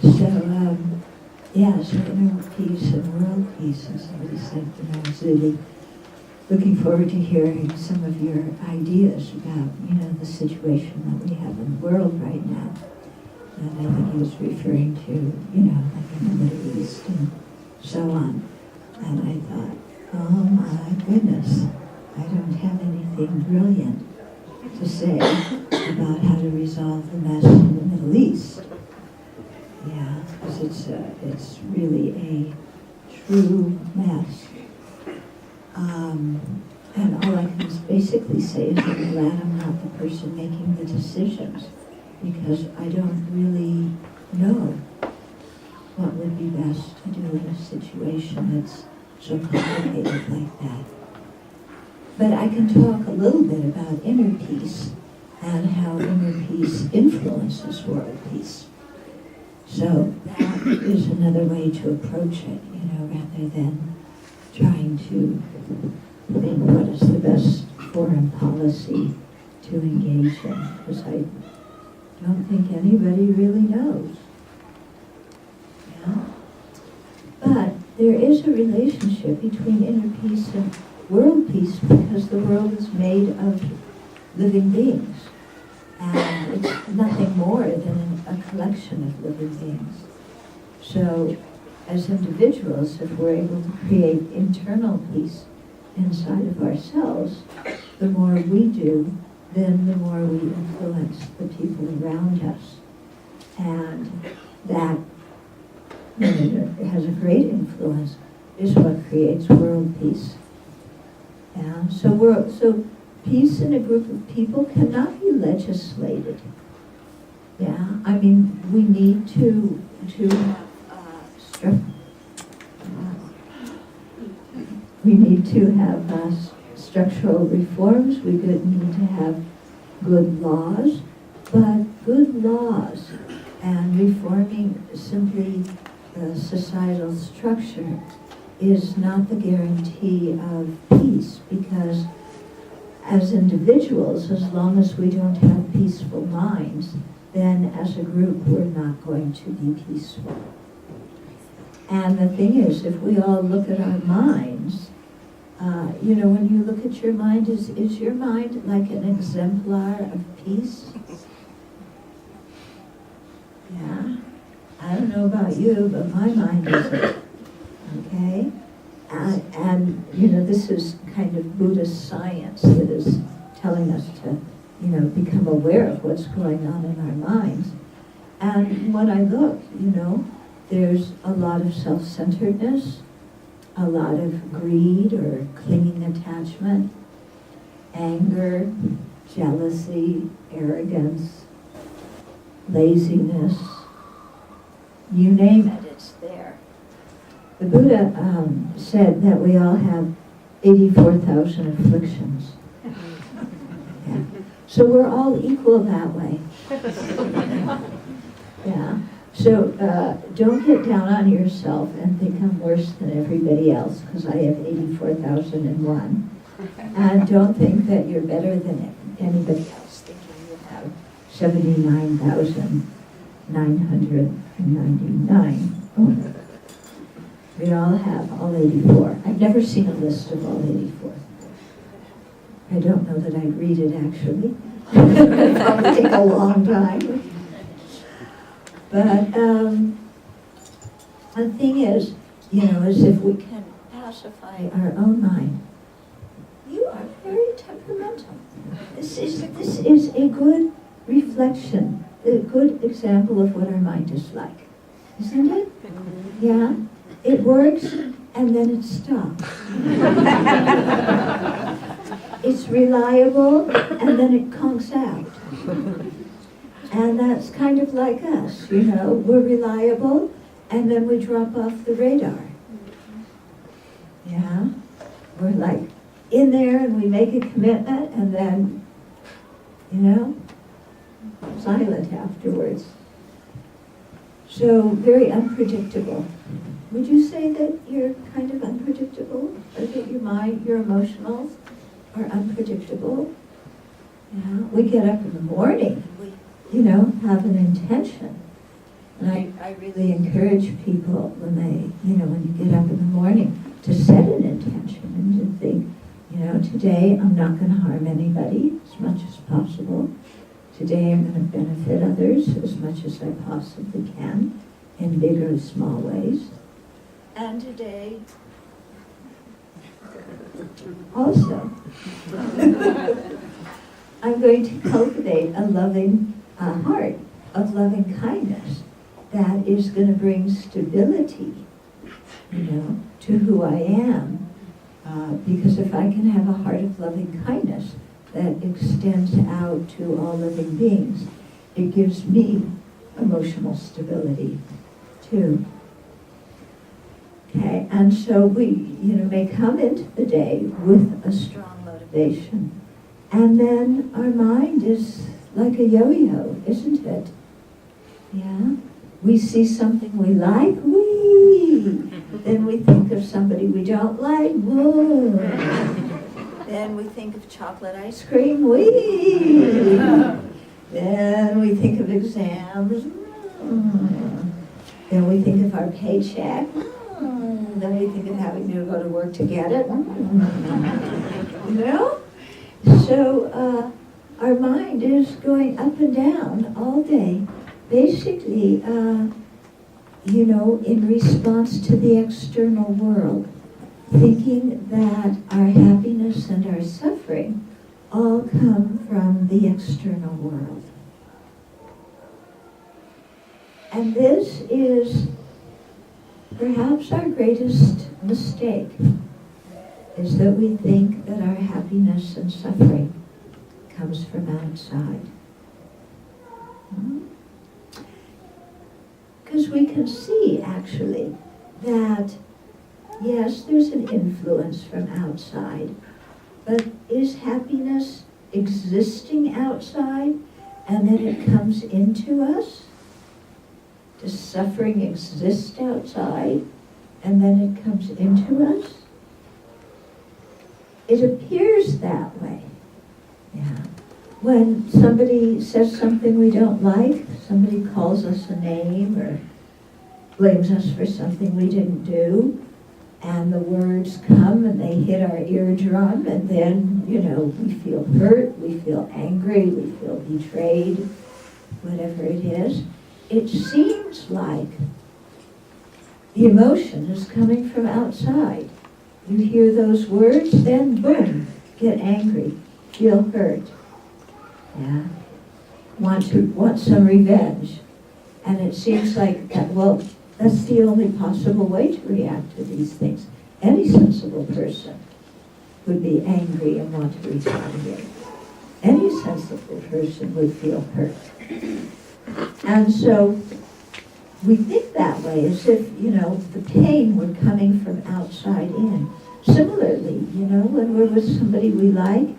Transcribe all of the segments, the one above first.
So inner peace and world peace, and somebody said, I was really looking forward to hearing some of your ideas about, the situation that we have in the world right now. And I think he was referring to, like in the Middle East and so on. And I thought, oh my goodness, I don't have anything brilliant to say about how to resolve the mess in the Middle East. Yeah, because it's really a true mess. And all I can basically say is I'm glad I'm not the person making the decisions, because I don't really know what would be best to do in a situation that's so complicated like that. But I can talk a little bit about inner peace and how inner peace influences world peace. So that is another way to approach it, rather than trying to think what is the best foreign policy to engage in, because I don't think anybody really knows. Yeah? But there is a relationship between inner peace and world peace, because the world is made of living beings. And it's nothing more than a collection of living beings. So, as individuals, if we're able to create internal peace inside of ourselves, the more we do, then the more we influence the people around us. And that, when it has a great influence, is what creates world peace. Yeah? So peace in a group of people cannot be legislated. Yeah, I mean, we need to have structural reforms. We need to have good laws, but good laws and reforming simply the societal structure is not the guarantee of peace, because as individuals, as long as we don't have peaceful minds, then as a group we're not going to be peaceful. And the thing is, if we all look at our minds, when you look at your mind, is your mind like an exemplar of peace? Yeah? I don't know about you, but my mind isn't. Okay? And this is kind of Buddhist science that is telling us to, become aware of what's going on in our minds. And when I look, there's a lot of self-centeredness, a lot of greed or clinging attachment, anger, jealousy, arrogance, laziness, you name it, it's there. The Buddha said that we all have 84,000 afflictions. Yeah. So we're all equal that way. Yeah. So don't get down on yourself and think I'm worse than everybody else because I have 84,001. And don't think that you're better than anybody else, thinking you have 79,999. Oh. We all have all 84. I've never seen a list of all 84. I don't know that I'd read it, actually. It'd probably take a long time. But the thing is, is if we can pacify our own mind. You are very temperamental. This is a good reflection, a good example of what our mind is like. Isn't it? Yeah? It works, and then it stops. It's reliable, and then it conks out. And that's kind of like us, We're reliable, and then we drop off the radar. Yeah? We're like in there, and we make a commitment, and then, silent afterwards. So, very unpredictable. Would you say that you're kind of unpredictable? Or that your mind, your emotionals are unpredictable? Yeah, we get up in the morning, we, have an intention. And I really encourage people when when you get up in the morning to set an intention and to think, today I'm not going to harm anybody as much as possible. Today I'm going to benefit others as much as I possibly can in big or small ways. And today, also, I'm going to cultivate a loving heart of loving kindness that is going to bring stability, to who I am. Because if I can have a heart of loving kindness that extends out to all living beings, it gives me emotional stability too. Okay, and so we, may come into the day with a strong motivation, and then our mind is like a yo-yo, isn't it? Yeah? We see something we like, wee! Then we think of somebody we don't like, woo! Then we think of chocolate ice cream, wee! Then we think of exams, Then we think of our paycheck, Then we think of having to go to work to get it, So, our mind is going up and down all day, basically, in response to the external world, thinking that our happiness and our suffering all come from the external world. And this is perhaps our greatest mistake, is that we think that our happiness and suffering comes from outside. Because we can see, actually, that, yes, there's an influence from outside, but is happiness existing outside and then it comes into us? Does suffering exist outside and then it comes into us? It appears that way. Yeah. When somebody says something we don't like, somebody calls us a name or blames us for something we didn't do, and the words come and they hit our eardrum, and then, we feel hurt, we feel angry, we feel betrayed, whatever it is. It seems like the emotion is coming from outside. You hear those words, then boom, get angry, feel hurt. Yeah, want some revenge, and it seems like that. Well, that's the only possible way to react to these things. Any sensible person would be angry and want to retaliate. Any sensible person would feel hurt, and so we think that way, as if the pain were coming from outside in. Similarly, when we're with somebody we like,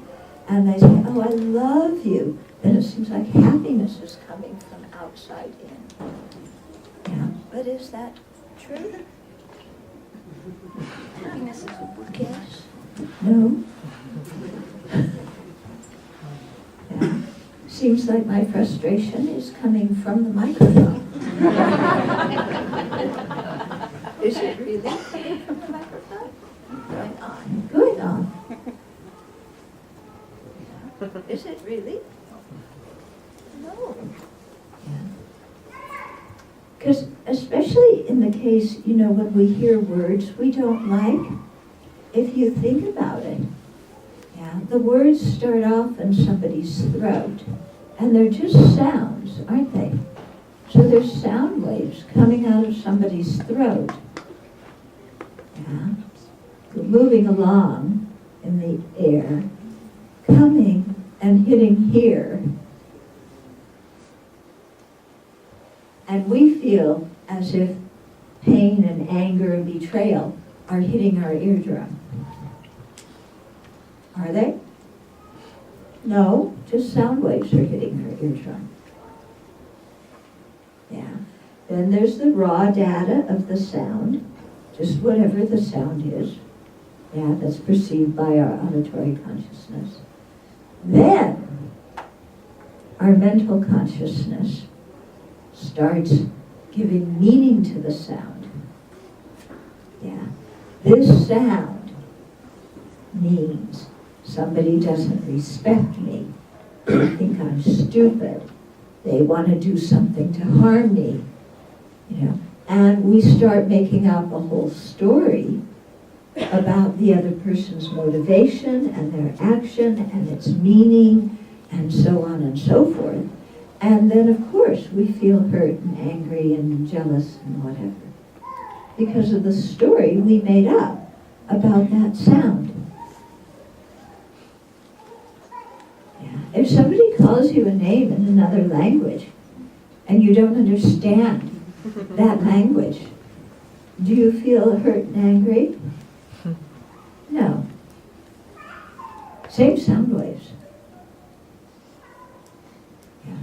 and they say, "Oh, I love you," then it seems like happiness is coming from outside in. Yeah, but is that true? Happiness is a guess. No. Yeah. Seems like my frustration is coming from the microphone. Is it really coming from the microphone? Going on. Going on. Is it really? No. Yeah. Because especially in the case, when we hear words we don't like, if you think about it, the words start off in somebody's throat, and they're just sounds, aren't they? So there's sound waves coming out of somebody's throat, moving along in the air, coming and hitting here. And we feel as if pain and anger and betrayal are hitting our eardrum. Are they? No, just sound waves are hitting our eardrum. Yeah. Then there's the raw data of the sound, just whatever the sound is. Yeah, that's perceived by our auditory consciousness. Then, our mental consciousness starts giving meaning to the sound. Yeah. This sound means somebody doesn't respect me. They think I'm stupid. They want to do something to harm me. And we start making up a whole story about the other person's motivation and their action and its meaning and so on and so forth. And then, of course, we feel hurt and angry and jealous and whatever because of the story we made up about that sound. Yeah. If somebody calls you a name in another language and you don't understand that language, do you feel hurt and angry? No. Same sound waves. Yeah.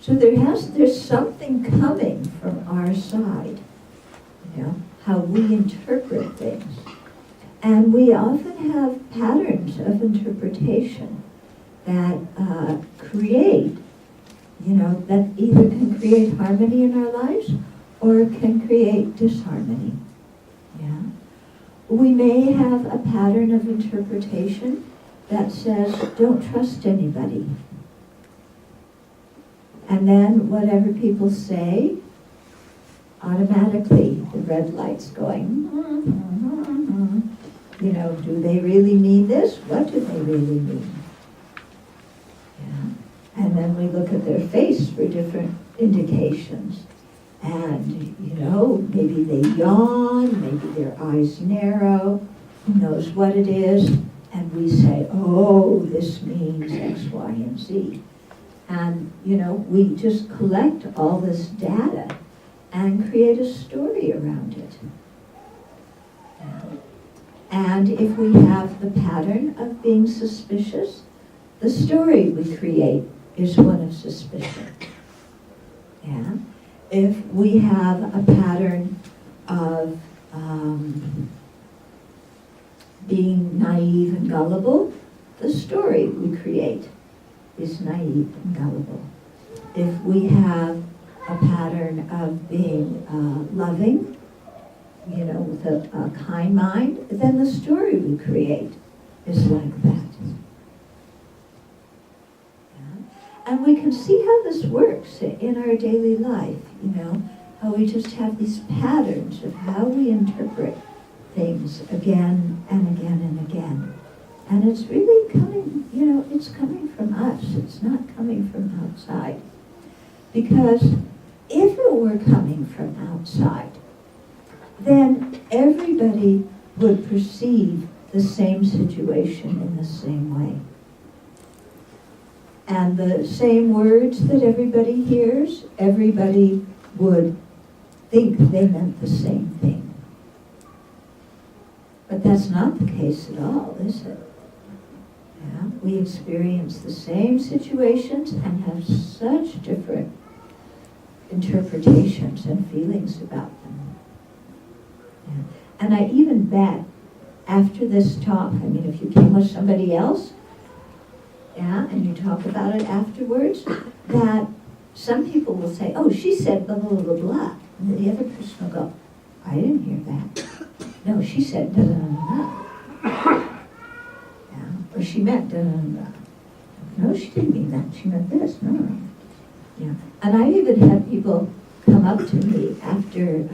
So there's something coming from our side, how we interpret things. And we often have patterns of interpretation that create, that either can create harmony in our lives or can create disharmony. Yeah. We may have a pattern of interpretation that says, don't trust anybody. And then whatever people say, automatically the red light's going, do they really mean this? What do they really mean? Yeah. And then we look at their face for different indications. And, maybe they yawn, maybe their eyes narrow, who knows what it is, and we say, oh, this means X, Y, and Z. And, we just collect all this data and create a story around it. And if we have the pattern of being suspicious, the story we create is one of suspicion. Yeah. If we have a pattern of being naive and gullible, the story we create is naive and gullible. If we have a pattern of being loving, with a kind mind, then the story we create is like that. And we can see how this works in our daily life, how we just have these patterns of how we interpret things again and again and again. And it's really coming, it's coming from us. It's not coming from outside. Because if it were coming from outside, then everybody would perceive the same situation in the same way. And the same words that everybody hears, everybody would think they meant the same thing. But that's not the case at all, is it? Yeah? We experience the same situations and have such different interpretations and feelings about them. Yeah. And I even bet after this talk, if you came with somebody else, and you talk about it afterwards, that some people will say, oh, she said blah, blah, blah, blah. And the other person will go, I didn't hear that. No, she said da, da, da, da. Or she meant da, da, da, da. No, she didn't mean that. She meant this. No. Yeah. And I even had people come up to me after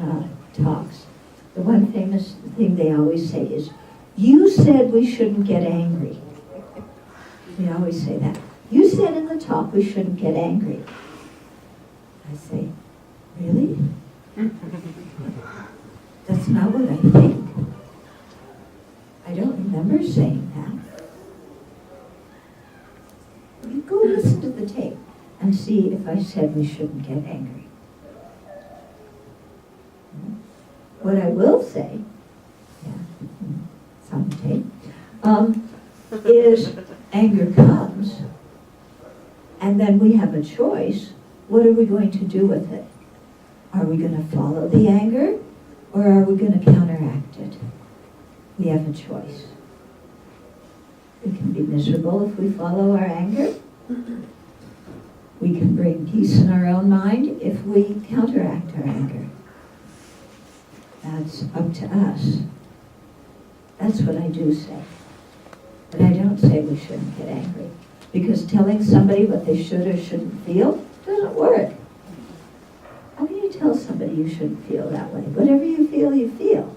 talks. The one famous thing they always say is, you said we shouldn't get angry. We always say that. You said in the talk we shouldn't get angry. I say, really? That's not what I think. I don't remember saying that. You go listen to the tape and see if I said we shouldn't get angry. What I will say, it's on the tape, is anger comes, and then we have a choice. What are we going to do with it? Are we going to follow the anger, or are we going to counteract it? We have a choice. We can be miserable if we follow our anger, We can bring peace in our own mind if we counteract our anger. That's up to us. That's what I do say. But I don't say we shouldn't get angry. Because telling somebody what they should or shouldn't feel doesn't work. How can you tell somebody you shouldn't feel that way? Whatever you feel, you feel.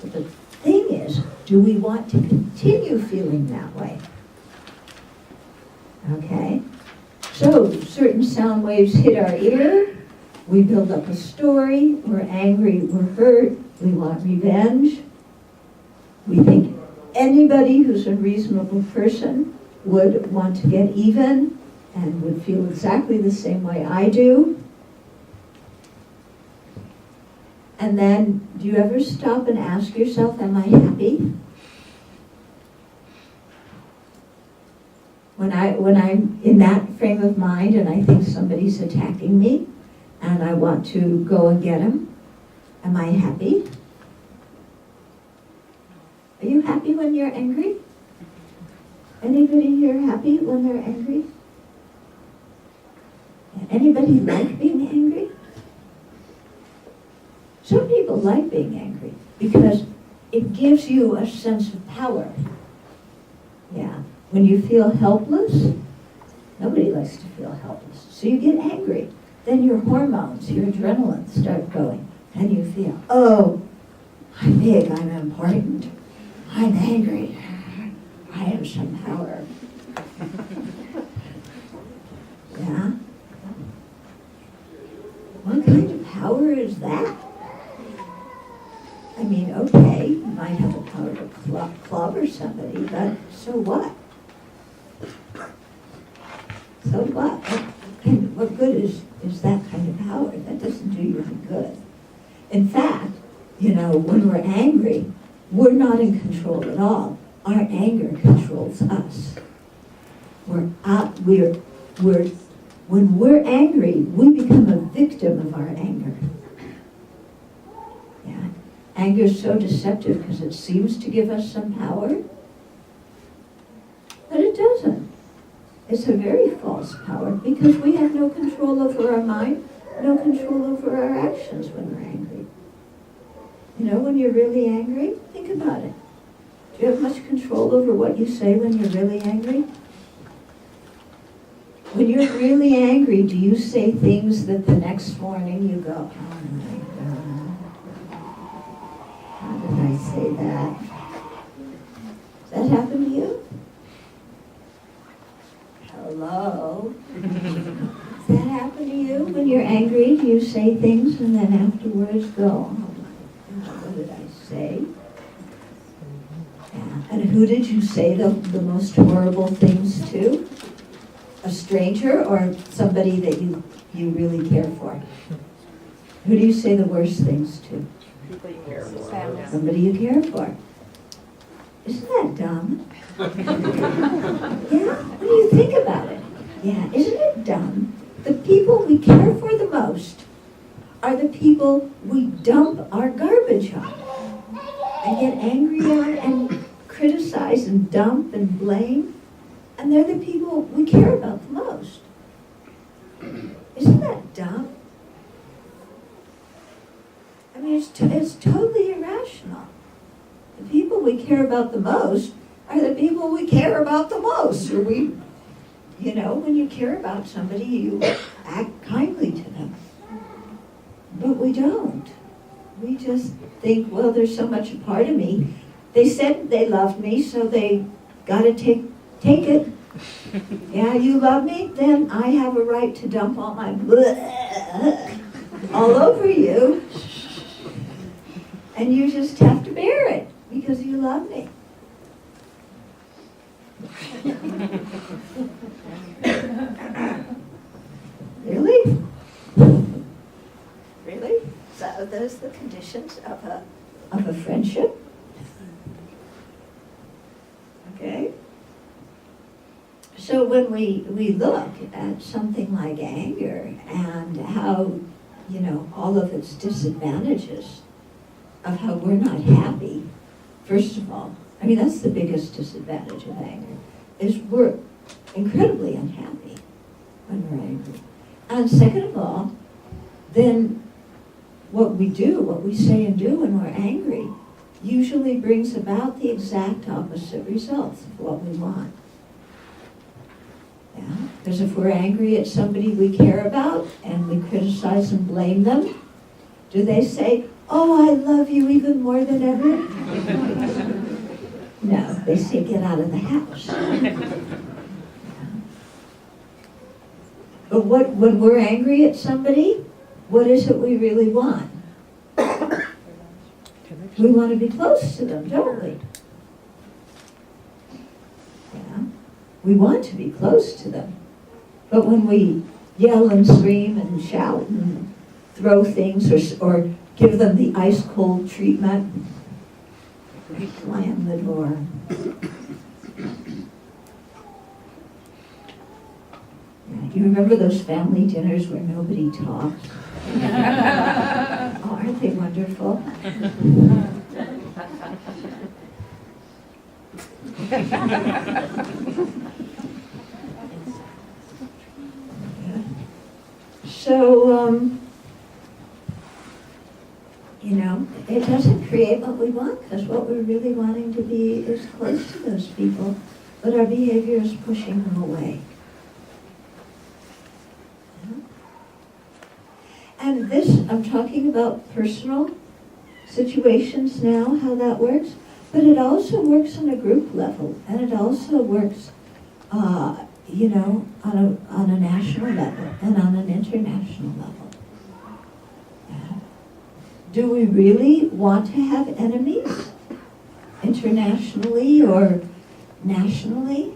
But the thing is, do we want to continue feeling that way? Okay? So, certain sound waves hit our ear. We build up a story. We're angry. We're hurt. We want revenge. We think anybody who's a reasonable person would want to get even and would feel exactly the same way I do. And then, do you ever stop and ask yourself, am I happy? When I'm in that frame of mind and I think somebody's attacking me and I want to go and get him, am I happy? Are you happy when you're angry? Anybody here happy when they're angry? Anybody like being angry? Some people like being angry because it gives you a sense of power. Yeah. When you feel helpless, nobody likes to feel helpless. So you get angry. Then your hormones, your adrenaline start going. And you feel, oh, I'm big, I'm important. I'm angry. I have some power. Yeah? What kind of power is that? I mean, okay, you might have the power to clobber somebody, but so what? So what? What good is that kind of power? That doesn't do you any good. In fact, when we're angry, we're not in control at all. Our anger controls us. When we're angry, we become a victim of our anger. Yeah. Anger is so deceptive because it seems to give us some power, but it doesn't. It's a very false power because we have no control over our mind, no control over our actions when we're angry. When you're really angry, think about it. Do you have much control over what you say when you're really angry? When you're really angry, do you say things that the next morning you go, oh my God, how did I say that? Does that happen to you? Hello? Does that happen to you? When you're angry, do you say things and then afterwards go, oh my God, what did I say? Yeah. And who did you say the most horrible things to? A stranger or somebody that you really care for? Who do you say the worst things to? People you care for. Somebody you care for. Isn't that dumb? Yeah? What do you think about it? Yeah, isn't it dumb? The people we care for the most are the people we dump our garbage on and get angry on and criticize and dump and blame. And they're the people we care about the most. Isn't that dumb? I mean, it's totally irrational. The people we care about the most are the people we care about the most. Or when you care about somebody, you act kindly to them. But we don't. We just think, well, there's so much a part of me. They said they loved me, so they got to take it. Yeah, you love me? Then I have a right to dump all my bleh all over you. And you just have to bear it because you love me. Really? Really? So are those the conditions of a friendship? Okay? So when we look at something like anger and how, all of its disadvantages of how we're not happy, first of all, that's the biggest disadvantage of anger, is we're incredibly unhappy. when we're angry. And second of all, then what we do, what we say and do when we're angry, usually brings about the exact opposite results of what we want. Yeah? Because if we're angry at somebody we care about and we criticize and blame them, do they say, "Oh, I love you even more than ever"? No, they say, "Get out of the house." But when we're angry at somebody, what is it we really want? We want to be close to them, don't we? Yeah. We want to be close to them. But when we yell and scream and shout and throw things or give them the ice cold treatment, slam the door. Yeah, do you remember those family dinners where nobody talks? Oh, aren't they wonderful? So, it doesn't create what we want, because what we're really wanting to be is close to those people, but our behavior is pushing them away. And this, I'm talking about personal situations now, how that works, but it also works on a group level, and it also works, on a national level and on an international level. Yeah. Do we really want to have enemies, internationally or nationally?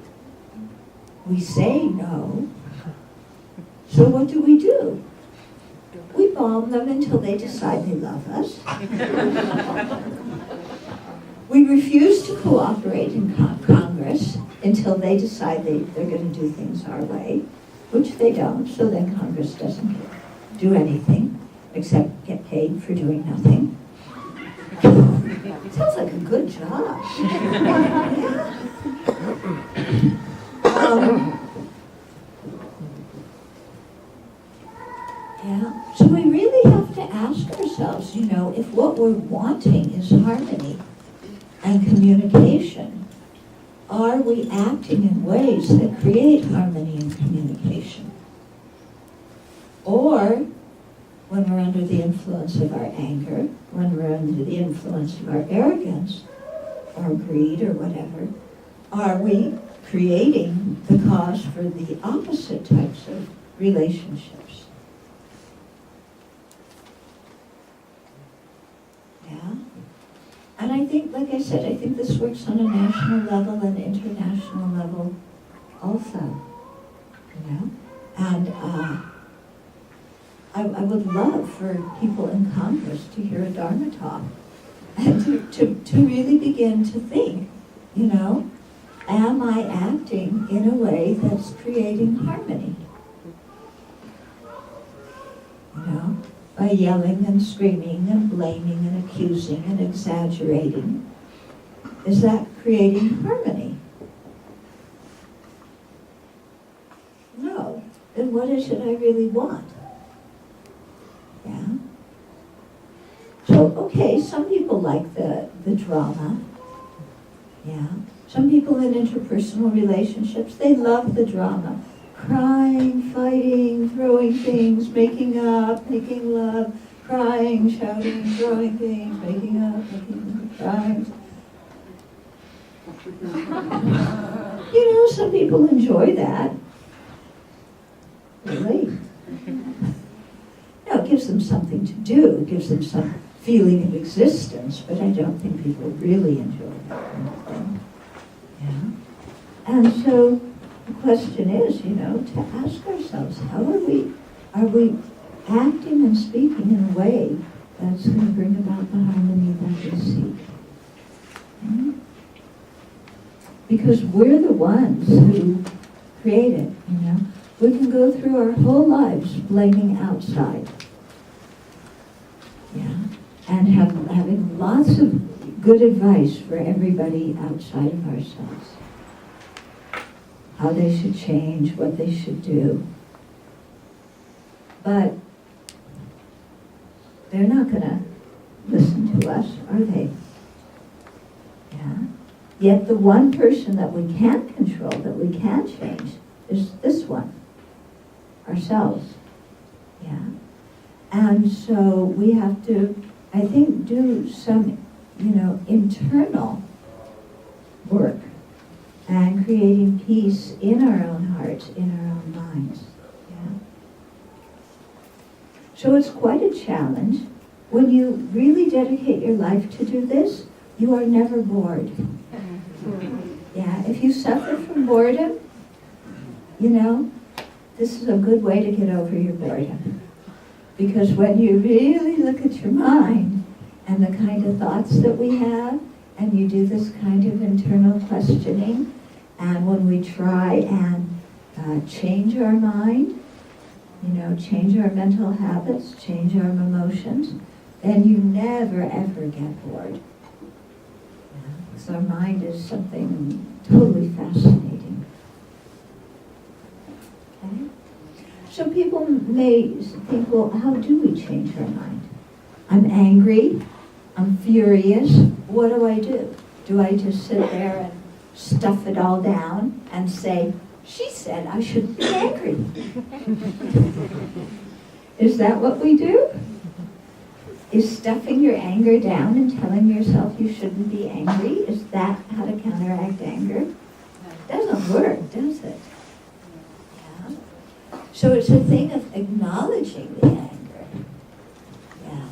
We say no. So what do? We bomb them until they decide they love us. We refuse to cooperate in Congress until they decide they're going to do things our way, which they don't, so then Congress doesn't do anything except get paid for doing nothing. Sounds like a good job. Yeah. So we really have to ask ourselves, if what we're wanting is harmony and communication, are we acting in ways that create harmony and communication? Or, when we're under the influence of our anger, when we're under the influence of our arrogance, or greed, or whatever, are we creating the cause for the opposite types of relationships? Yeah? And I think, like I said, I think this works on a national level and international level also, And I would love for people in Congress to hear a Dharma talk and to really begin to think, am I acting in a way that's creating harmony? By yelling and screaming and blaming and accusing and exaggerating. Is that creating harmony? No. Then what is it I really want? Yeah? So, okay, some people like the drama. Yeah? Some people in interpersonal relationships, they love the drama. Crying, fighting, throwing things, making up, making love, crying, shouting, throwing things, making up, crying. Some people enjoy that. Really? No, it gives them something to do. It gives them some feeling of existence, but I don't think people really enjoy that kind of thing. Yeah? And so the question is, to ask ourselves, how are we acting and speaking in a way that's going to bring about the harmony that we seek? Hmm? Because we're the ones who create it, We can go through our whole lives blaming outside. Yeah? And having lots of good advice for everybody outside of ourselves. How they should change, what they should do. But they're not going to listen to us, are they? Yeah. Yet the one person that we can't control, that we can't change, is this one, ourselves. Yeah. And so we have to, I think, do some, internal work and creating peace in our own hearts, in our own minds. Yeah. So it's quite a challenge. When you really dedicate your life to do this, you are never bored. Yeah, if you suffer from boredom, this is a good way to get over your boredom. Because when you really look at your mind and the kind of thoughts that we have, and you do this kind of internal questioning, and when we try and change our mind, change our mental habits, change our emotions, then you never ever get bored. Because our mind is something totally fascinating. Okay? So people may think, well, how do we change our mind? I'm angry, I'm furious, what do? Do I just sit there and stuff it all down and say, she said I shouldn't be angry? Is that what we do? Is stuffing your anger down and telling yourself you shouldn't be angry, is that how to counteract anger? It doesn't work, does it? Yeah. So it's a thing of acknowledging the anger. Yeah.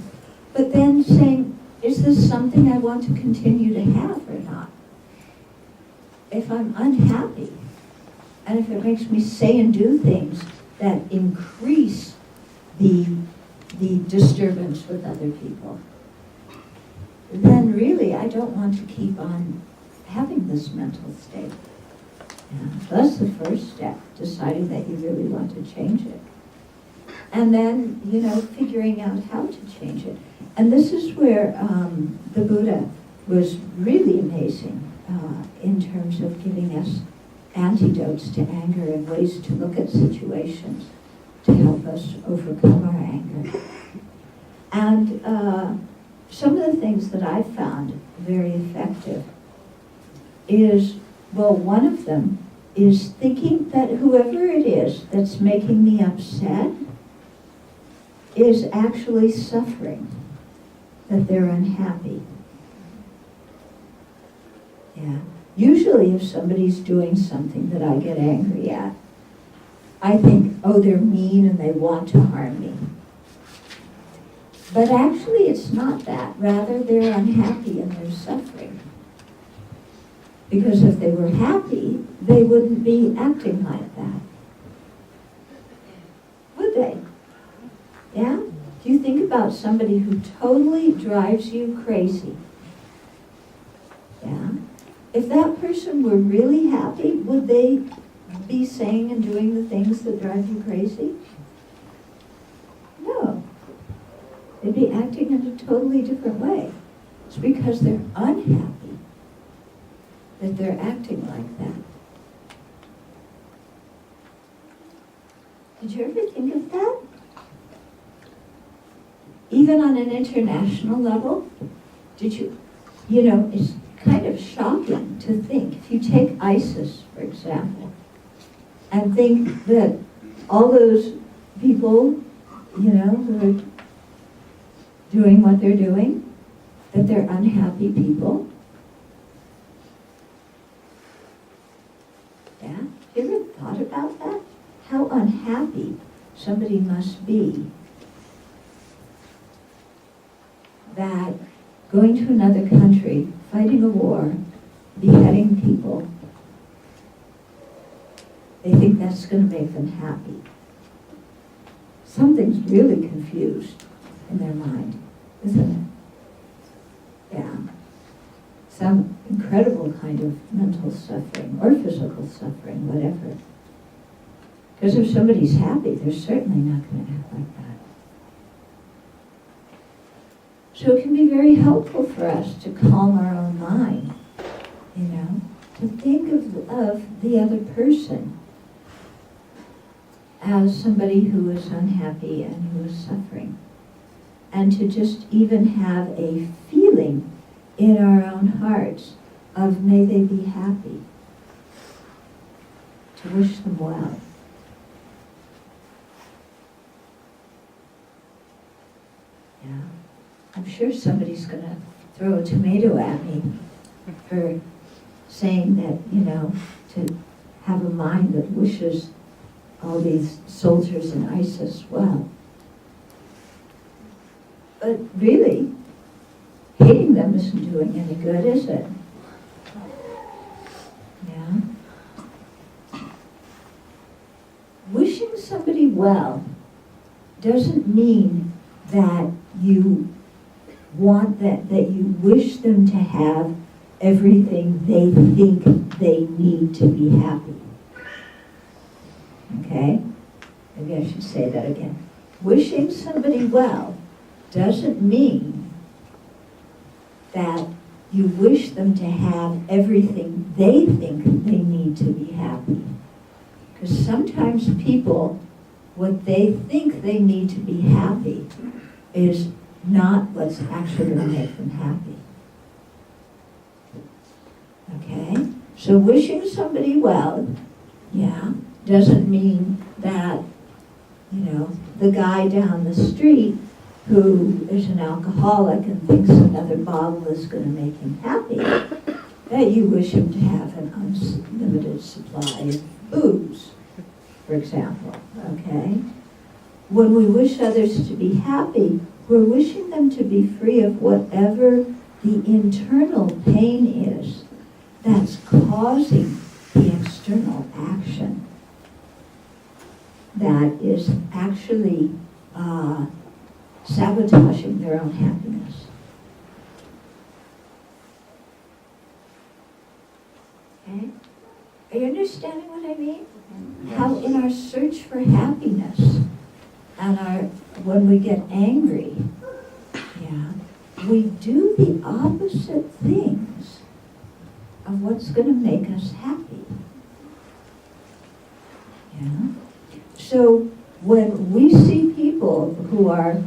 But then saying, is this something I want to continue to have or not? If I'm unhappy, and if it makes me say and do things that increase the disturbance with other people, then really I don't want to keep on having this mental state. Yeah. So that's the first step, deciding that you really want to change it. And then, figuring out how to change it. And this is where the Buddha was really amazing in terms of giving us antidotes to anger and ways to look at situations to help us overcome our anger. And some of the things that I found very effective is, well, one of them is thinking that whoever it is that's making me upset is actually suffering, that they're unhappy. Yeah. Usually if somebody's doing something that I get angry at, I think, oh, they're mean and they want to harm me. But actually it's not that. Rather, they're unhappy and they're suffering. Because if they were happy, they wouldn't be acting like that. Would they? Yeah? Do you think about somebody who totally drives you crazy? Yeah? If that person were really happy, would they be saying and doing the things that drive you crazy? No. They'd be acting in a totally different way. It's because they're unhappy that they're acting like that. Did you ever think of that? Even on an international level? Did you, it's kind of shocking to think, if you take ISIS, for example, and think that all those people, who are doing what they're doing, that they're unhappy people. Yeah? You ever thought about that? How unhappy somebody must be that going to another country, fighting a war, beheading people, they think that's going to make them happy. Something's really confused in their mind, isn't it? Yeah. Some incredible kind of mental suffering or physical suffering, whatever. Because if somebody's happy, they're certainly not going to act like that. So it can be very helpful for us to calm our own mind, to think of the other person as somebody who is unhappy and who is suffering. And to just even have a feeling in our own hearts of may they be happy. To wish them well. Yeah. I'm sure somebody's going to throw a tomato at me for saying that, to have a mind that wishes all these soldiers in ISIS well. But really, hating them isn't doing any good, is it? Yeah. Wishing somebody well doesn't mean that you want that you wish them to have everything they think they need to be happy. Okay? Maybe I should say that again. Wishing somebody well doesn't mean that you wish them to have everything they think they need to be happy. Because sometimes people, what they think they need to be happy is not what's actually going to make them happy. Okay? So wishing somebody well, doesn't mean that, the guy down the street who is an alcoholic and thinks another bottle is going to make him happy, that you wish him to have an unlimited supply of booze, for example. Okay? When we wish others to be happy, we're wishing them to be free of whatever the internal pain is that's causing the external action that is actually sabotaging their own happiness. Okay? Are you understanding what I mean? Yes. How in our search for happiness and when we get angry, we do the opposite things of what's going to make us happy. Yeah? So when we see people who are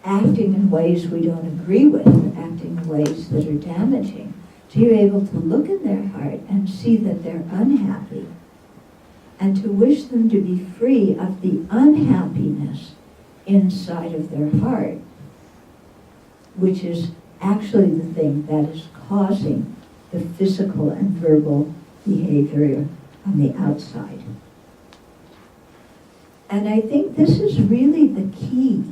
acting in ways we don't agree with, acting in ways that are damaging, so you're able to look in their heart and see that they're unhappy, and to wish them to be free of the unhappiness inside of their heart, which is actually the thing that is causing the physical and verbal behavior on the outside. And I think this is really the key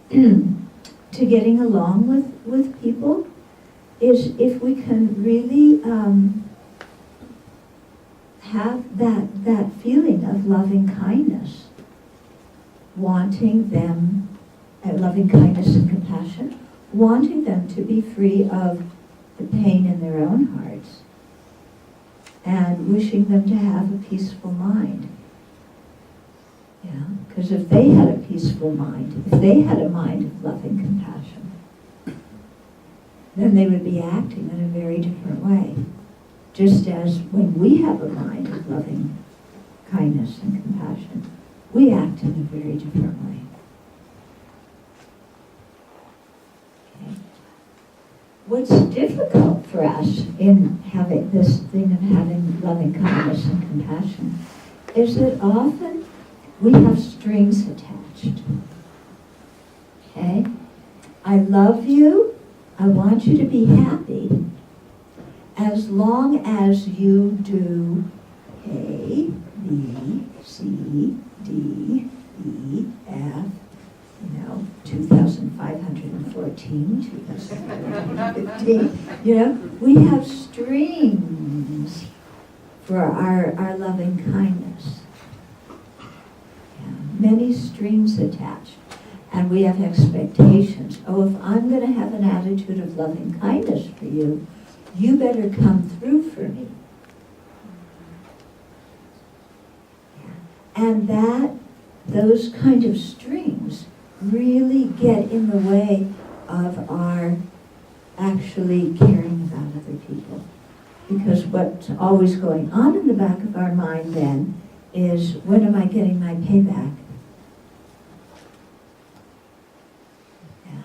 to getting along with people, is if we can really have that feeling of loving kindness, wanting them, loving kindness and compassion, wanting them to be free of the pain in their own hearts, and wishing them to have a peaceful mind. Because if they had a peaceful mind, if they had a mind of loving compassion, then they would be acting in a very different way. Just as when we have a mind of loving kindness and compassion, we act in a very different way. Okay. What's difficult for us in having this thing of having loving kindness and compassion is that often we have strings attached. Okay? I love you. I want you to be happy. As long as you do A, B, C, D, E, F, 2,514, 2,515, we have strings for our loving kindness. Many strings attached. And we have expectations. Oh, if I'm going to have an attitude of loving kindness for you, you better come through for me. And those kind of strings really get in the way of our actually caring about other people. Because what's always going on in the back of our mind then is, when am I getting my payback? Yeah.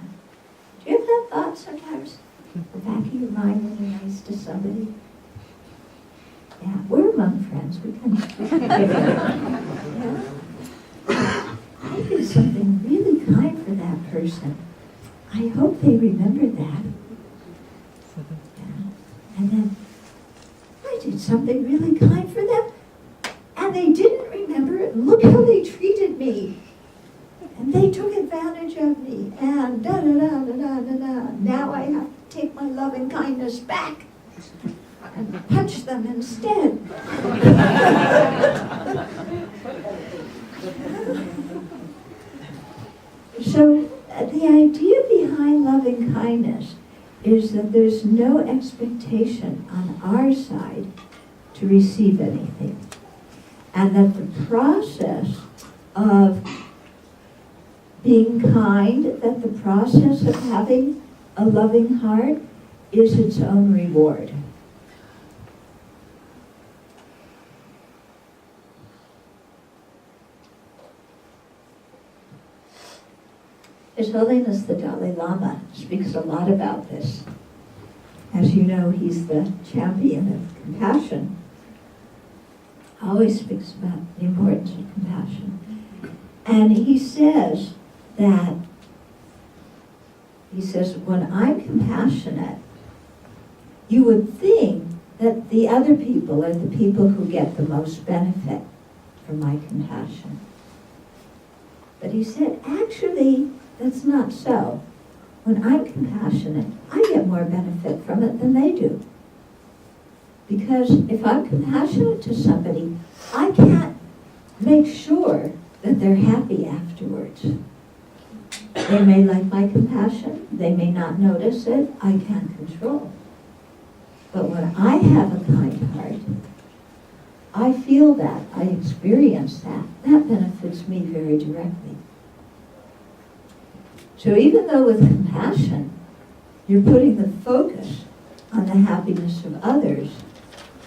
Do you have that thought sometimes? The back of your mind when you're nice to somebody? Yeah, we're among friends. We can. Yeah. I did something really kind for that person. I hope they remember that. Yeah. And then I did something really kind for them, and they didn't remember it. Look how they treated me. And they took advantage of me. And da-da-da-da-da-da-da. Now I have to take my love and kindness back and punch them instead. So the idea behind loving kindness is that there's no expectation on our side to receive anything. And that the process of being kind, that the process of having a loving heart is its own reward. His Holiness the Dalai Lama speaks a lot about this. As you know, he's the champion of compassion. Always speaks about the importance of compassion. And he says that, when I'm compassionate, you would think that the other people are the people who get the most benefit from my compassion. But he said, actually, that's not so. When I'm compassionate, I get more benefit from it than they do. Because if I'm compassionate to somebody, I can't make sure that they're happy afterwards. They may like my compassion, they may not notice it, I can't control. But when I have a kind heart, I feel that, I experience that. That benefits me very directly. So even though with compassion, you're putting the focus on the happiness of others,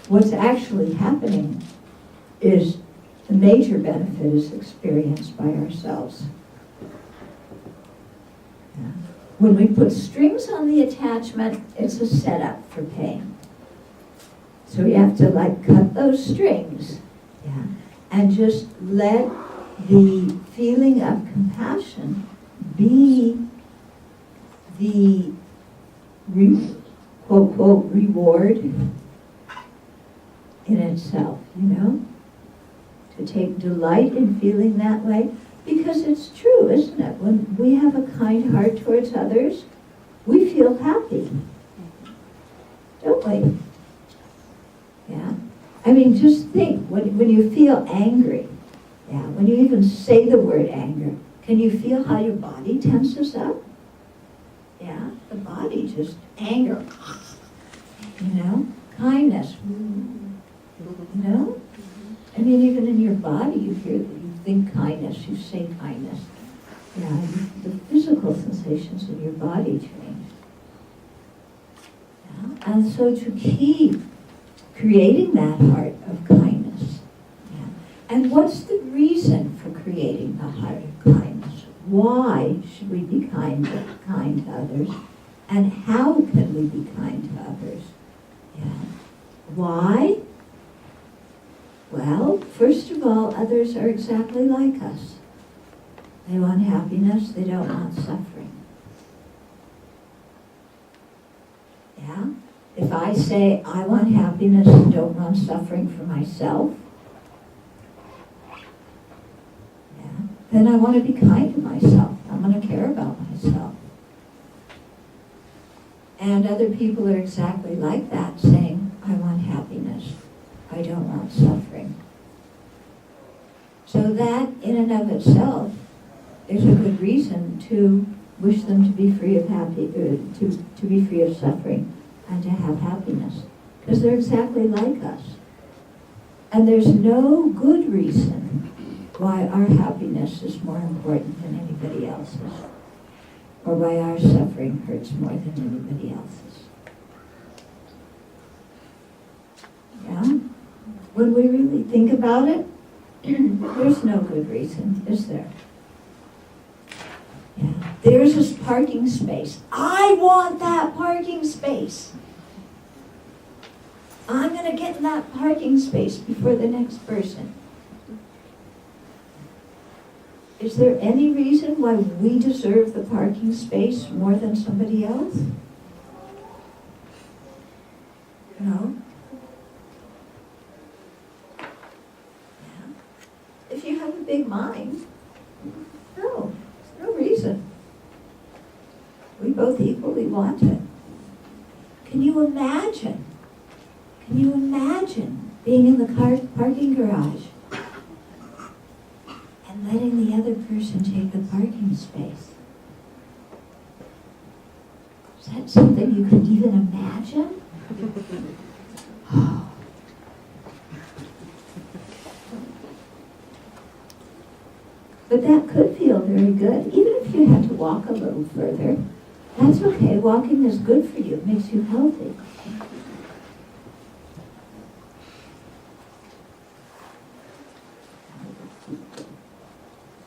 what's actually happening is the major benefit is experienced by ourselves. Yeah. When we put strings on the attachment, it's a setup for pain. So we have to cut those strings, yeah, and just let the feeling of compassion be the quote, quote, reward in itself, to take delight in feeling that way, because it's true, isn't it? When we have a kind heart towards others, we feel happy, don't we? Yeah. I mean, just think, when you feel angry, yeah, when you even say the word anger, can you feel how your body tenses up? Yeah, the body just, anger, kindness, I mean, even in your body, you think kindness, you say kindness. Yeah, the physical sensations in your body change. Yeah? And so to keep creating that heart of kindness. Yeah. And what's the reason for creating the heart of kindness? Why should we be kind to others? And how can we be kind to others? Yeah. Why? Well, first of all, others are exactly like us. They want happiness, they don't want suffering. Yeah? If I say I want happiness and don't want suffering for myself, yeah, then I want to be kind to myself. I want to care about myself. And other people are exactly like that, saying, I want happiness. I don't want suffering. So that, in and of itself, is a good reason to wish them to be free of to be free of suffering and to have happiness, because they're exactly like us. And there's no good reason why our happiness is more important than anybody else's, or why our suffering hurts more than anybody else's. Yeah? When we really think about it, There's no good reason, is there? Yeah. There's this parking space. I want that parking space. I'm going to get in that parking space before the next person. Is there any reason why we deserve the parking space more than somebody else? No? Yeah. If you have a big mind, no, there's no reason. We both equally want it. Can you imagine? Can you imagine being in the parking garage and letting the other person take the parking space? Is that something you could even imagine? Oh. But that could feel very good, even if you had to walk a little further. That's okay. Walking is good for you. It makes you healthy.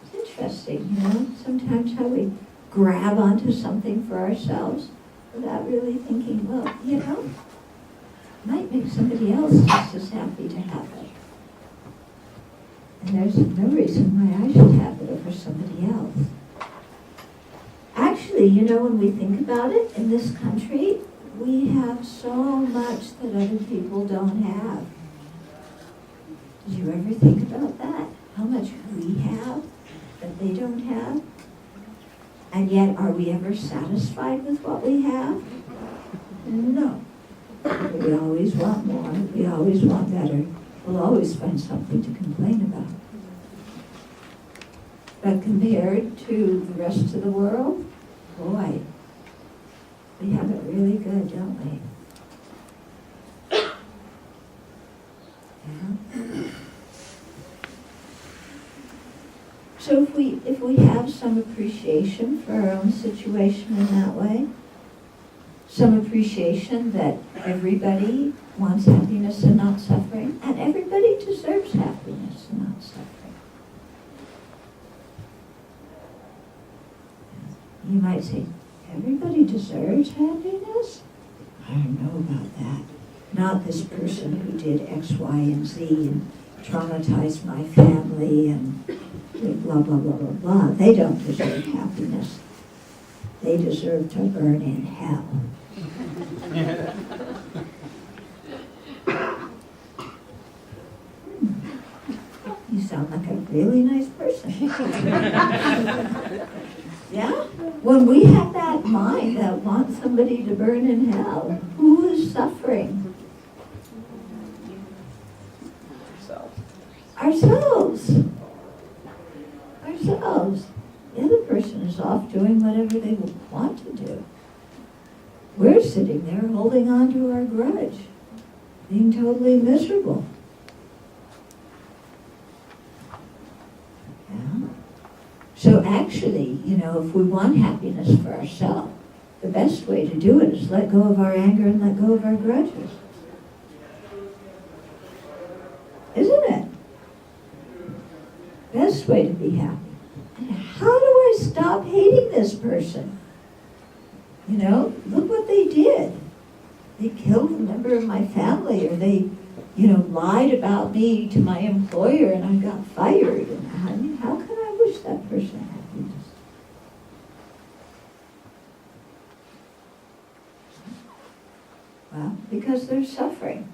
It's interesting, sometimes how we grab onto something for ourselves without really thinking, well, might make somebody else just as happy to have it. And there's no reason why I should have it over somebody else. Actually, when we think about it, in this country, we have so much that other people don't have. Did you ever think about that? How much we have that they don't have? And yet, are we ever satisfied with what we have? No. We always want more. We always want better. We'll always find something to complain about. But compared to the rest of the world, boy, we have it really good, don't we? Yeah. So if we have some appreciation for our own situation in that way, some appreciation that everybody wants happiness and not suffering, and everybody deserves happiness and not suffering. You might say, everybody deserves happiness? I don't know about that. Not this person who did X, Y, and Z and traumatized my family and blah, blah, blah, blah, blah. They don't deserve happiness. They deserve to burn in hell. You sound like a really nice person. Yeah? When we have that mind that wants somebody to burn in hell, who is suffering? Ourselves. Ourselves. The other person is off doing whatever they want to do. We're sitting there holding on to our grudge, being totally miserable. Yeah? So actually, if we want happiness for ourselves, the best way to do it is let go of our anger and let go of our grudges. Isn't it? Best way to be happy. And how do I stop hating this person? Look what they did. They killed a member of my family, or they, lied about me to my employer and I got fired. And how can I wish that person happiness? Well, because they're suffering.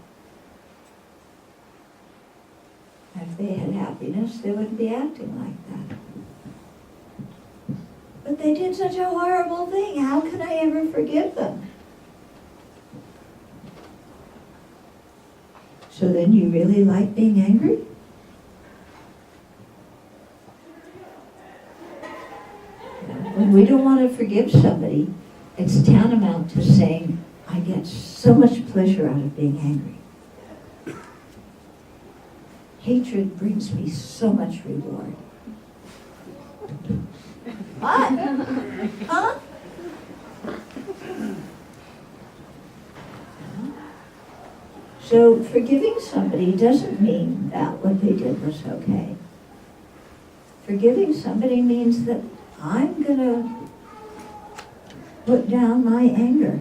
If they had happiness, they wouldn't be acting like that. But they did such a horrible thing. How can I ever forgive them? So then you really like being angry? When we don't want to forgive somebody, it's tantamount to saying, I get so much pleasure out of being angry. Hatred brings me so much reward. What? Huh? So forgiving somebody doesn't mean that what they did was okay. Forgiving somebody means that I'm going to put down my anger.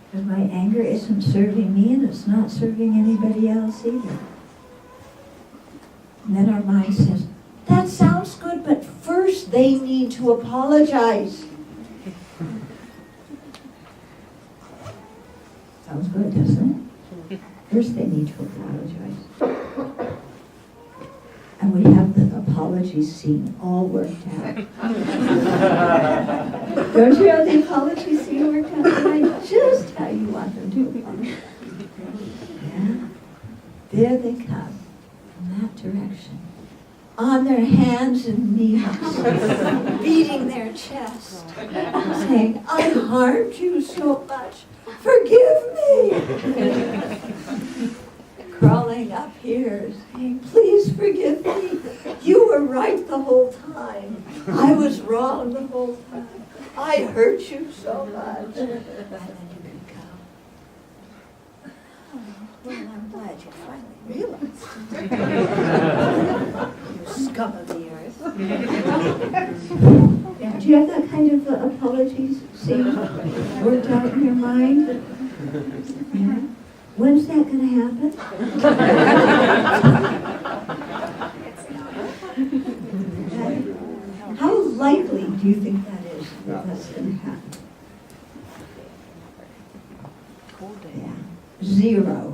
Because my anger isn't serving me and it's not serving anybody else either. And then our mind says, that sounds good, but first they need to apologize. Sounds good, doesn't it? First they need to apologize. And we have the apology scene all worked out. Don't you have the apology scene worked out tonight? Just how you want them to apologize. Yeah? There they come, in that direction. On their hands and knees, beating their chest, saying, I harmed you so much. Forgive me. Crawling up here, saying, please forgive me. You were right the whole time. I was wrong the whole time. I hurt you so much. And then you can go, oh, well, I'm glad you finally realized. You scum of the earth. Yeah, do you have that kind of apology scene worked out in your mind? Yeah. When's that going to happen? How likely do you think that is that that's going to happen? Yeah. 0.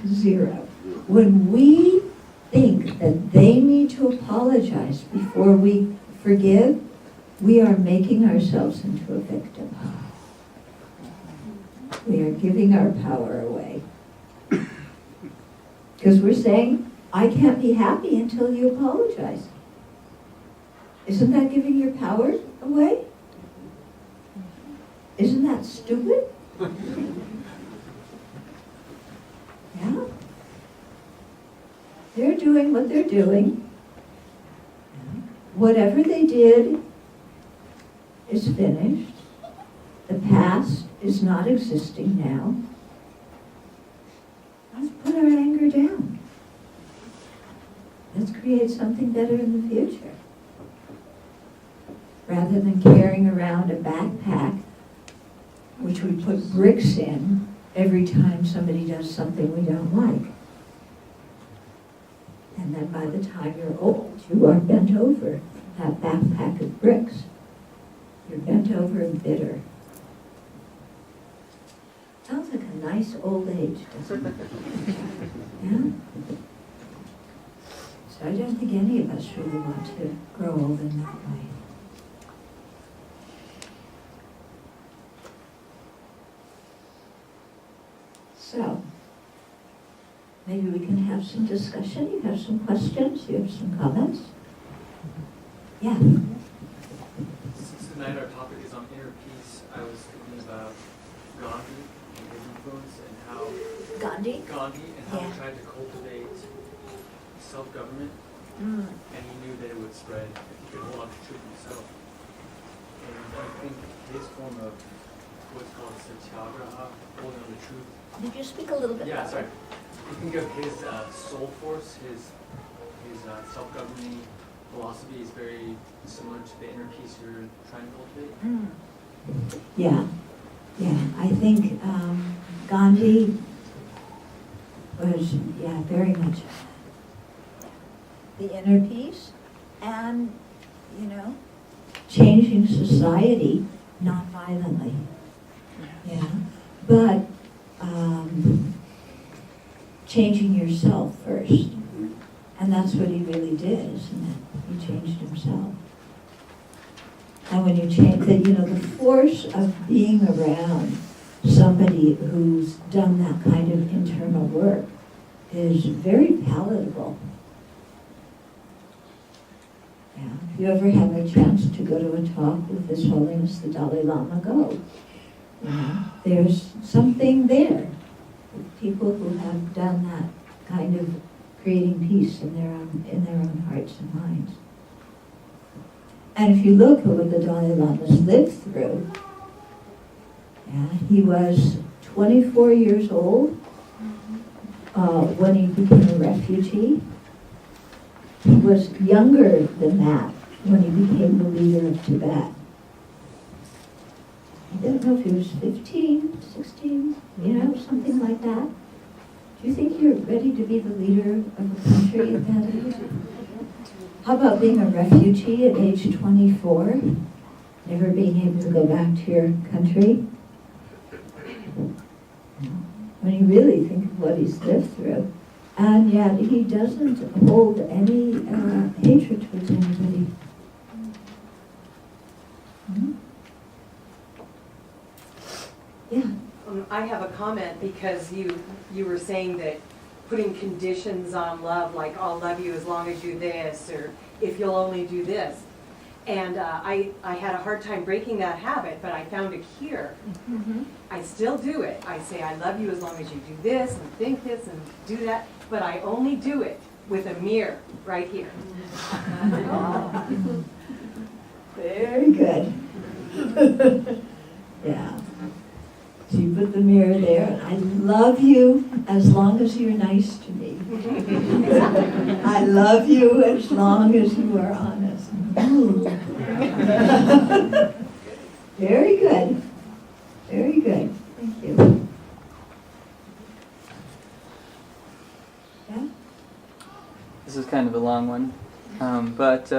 0. When we think that they need to apologize before we forgive, we are making ourselves into a victim. We are giving our power away. Because we're saying, I can't be happy until you apologize. Isn't that giving your power away? Isn't that stupid? Yeah? They're doing what they're doing. Whatever they did is finished. The past is not existing now. Let's put our anger down. Let's create something better in the future. Rather than carrying around a backpack, which we put bricks in every time somebody does something we don't like. And then by the time you're old, you are bent over that backpack of bricks. You're bent over and bitter. Sounds like a nice old age, doesn't it? Yeah? So I don't think any of us really want to grow old in that way. So, maybe we can have some discussion. You have some questions? You have some comments? Yeah. Since tonight our topic is on inner peace, I was thinking about Gandhi and his influence and how Gandhi? He tried to cultivate self-government, and he knew that it would spread if he could hold on to truth himself. And I think his form of what's called satyagraha, holding on to truth. Did you speak a little bit Yeah, louder? sorry. You think of his soul force, his self-governing philosophy is very similar to the inner peace you're trying to cultivate. Yeah. I think Gandhi was, very much the inner peace and, changing society non-violently. Yeah. But changing yourself first. And that's what he really did, isn't it? He changed himself. And when you change, the force of being around somebody who's done that kind of internal work is very palatable. Yeah. If you ever have a chance to go to a talk with His Holiness the Dalai Lama, go. There's something there. People who have done that kind of creating peace in their own hearts and minds. And if you look at what the Dalai Lama's lived through, he was 24 years old when he became a refugee. He was younger than that when he became the leader of Tibet. I don't know if he was 15, 16, something like that. Do you think you're ready to be the leader of a country at that age? How about being a refugee at age 24? Never being able to go back to your country? When you really think of what he's lived through. And yet he doesn't hold any hatred towards anybody. Yeah. I have a comment because you were saying that putting conditions on love, like I'll love you as long as you this, or if you'll only do this. And I had a hard time breaking that habit, but I found a cure. I still do it. I say, I love you as long as you do this and think this and do that, but I only do it with a mirror right here. Very good. Yeah. So you put the mirror there. I love you as long as you're nice to me. I love you as long as you are honest. Very good. Very good. Thank you. Yeah? This is kind of a long one. But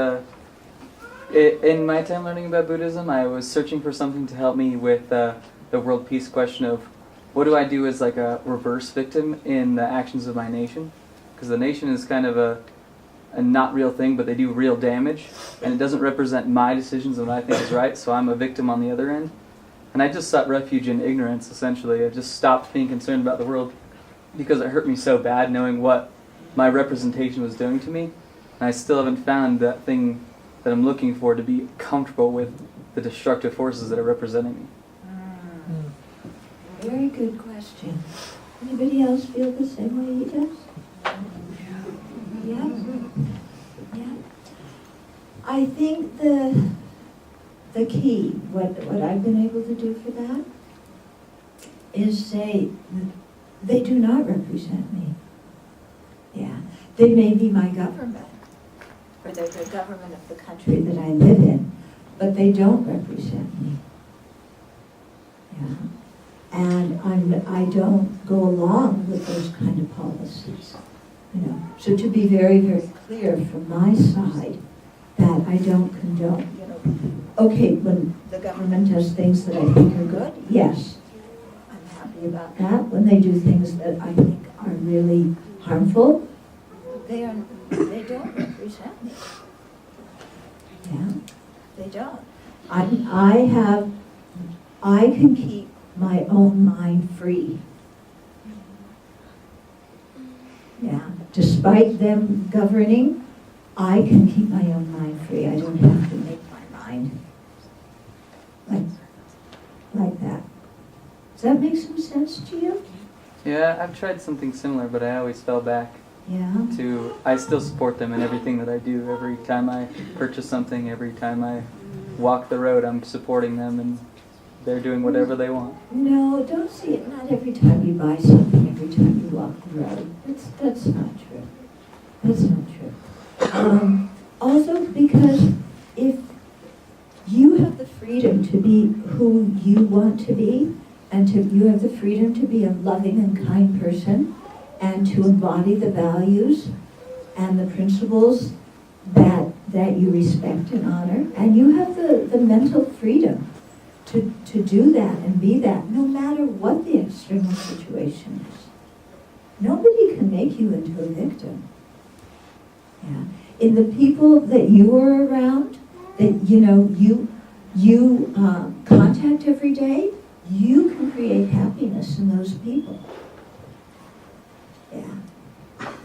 in my time learning about Buddhism, I was searching for something to help me with the world peace question of what do I do as like a reverse victim in the actions of my nation? Because the nation is kind of a not real thing, but they do real damage, and it doesn't represent my decisions and what I think is right, so I'm a victim on the other end. And I just sought refuge in ignorance, essentially. I just stopped being concerned about the world because it hurt me so bad knowing what my representation was doing to me. And I still haven't found that thing that I'm looking for to be comfortable with the destructive forces that are representing me. Very good question. Anybody else feel the same way he does? Yeah? Yeah. I think the key, what I've been able to do for that, is say, they do not represent me. Yeah. They may be my government, or they're the government of the country that I live in, but they don't represent me. Yeah. And I don't go along with those kind of policies. So to be very, very clear from my side that I don't condone, okay, when the government does things that I think are good, yes, I'm happy about that. When they do things that I think are really harmful, they don't represent me. Yeah, they don't. I can keep my own mind free. Yeah, despite them governing, I can keep my own mind free. I don't have to make my mind like that. Does that make some sense to you? Yeah, I've tried something similar, but I always fell back to, I still support them in everything that I do. Every time I purchase something, every time I walk the road, I'm supporting them, and they're doing whatever they want. No, don't see it. Not every time you buy something, every time you walk the road. That's not true. That's not true. Also, because if you have the freedom to be who you want to be, and you have the freedom to be a loving and kind person, and to embody the values and the principles that you respect and honor, and you have the mental freedom to do that and be that, no matter what the external situation is. Nobody can make you into a victim. Yeah. In the people that you are around, that you contact every day, you can create happiness in those people. Yeah.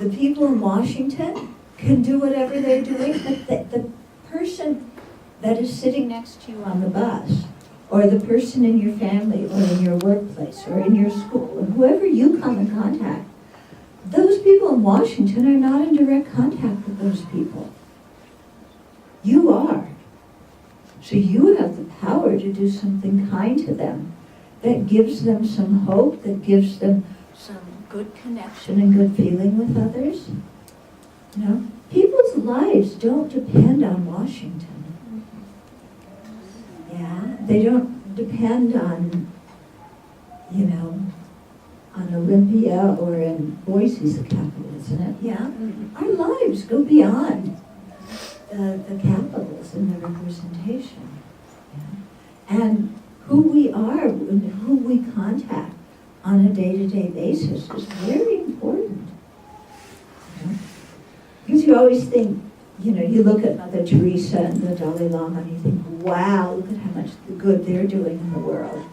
The people in Washington can do whatever they're doing, but the person that is sitting next to you on the bus, or the person in your family, or in your workplace, or in your school, or whoever you come in contact, those people in Washington are not in direct contact with those people. You are. So you have the power to do something kind to them that gives them some hope, that gives them some good connection and good feeling with others. You know, people's lives don't depend on Washington. Yeah, they don't depend on, you know, on Olympia or in Boise's the capital, isn't it? Yeah, our lives go beyond the capitals and the representation. Yeah. And who we are and who we contact on a day-to-day basis is very important. You know? Because you always think, you know, you look at Mother Teresa and the Dalai Lama and you think, wow, look at how much good they're doing in the world.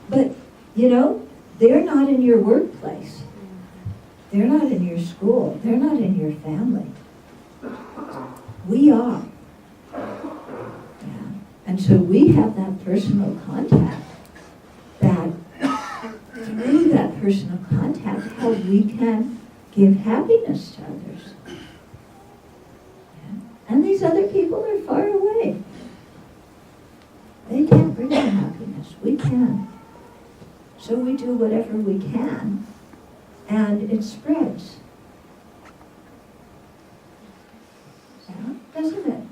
But, you know, they're not in your workplace. They're not in your school. They're not in your family. We are. Yeah. And so we have that personal contact that through that personal contact, how we can give happiness to others. Yeah. And these other people are far away. They can't bring them happiness. We can. So we do whatever we can, and it spreads. Yeah, doesn't it?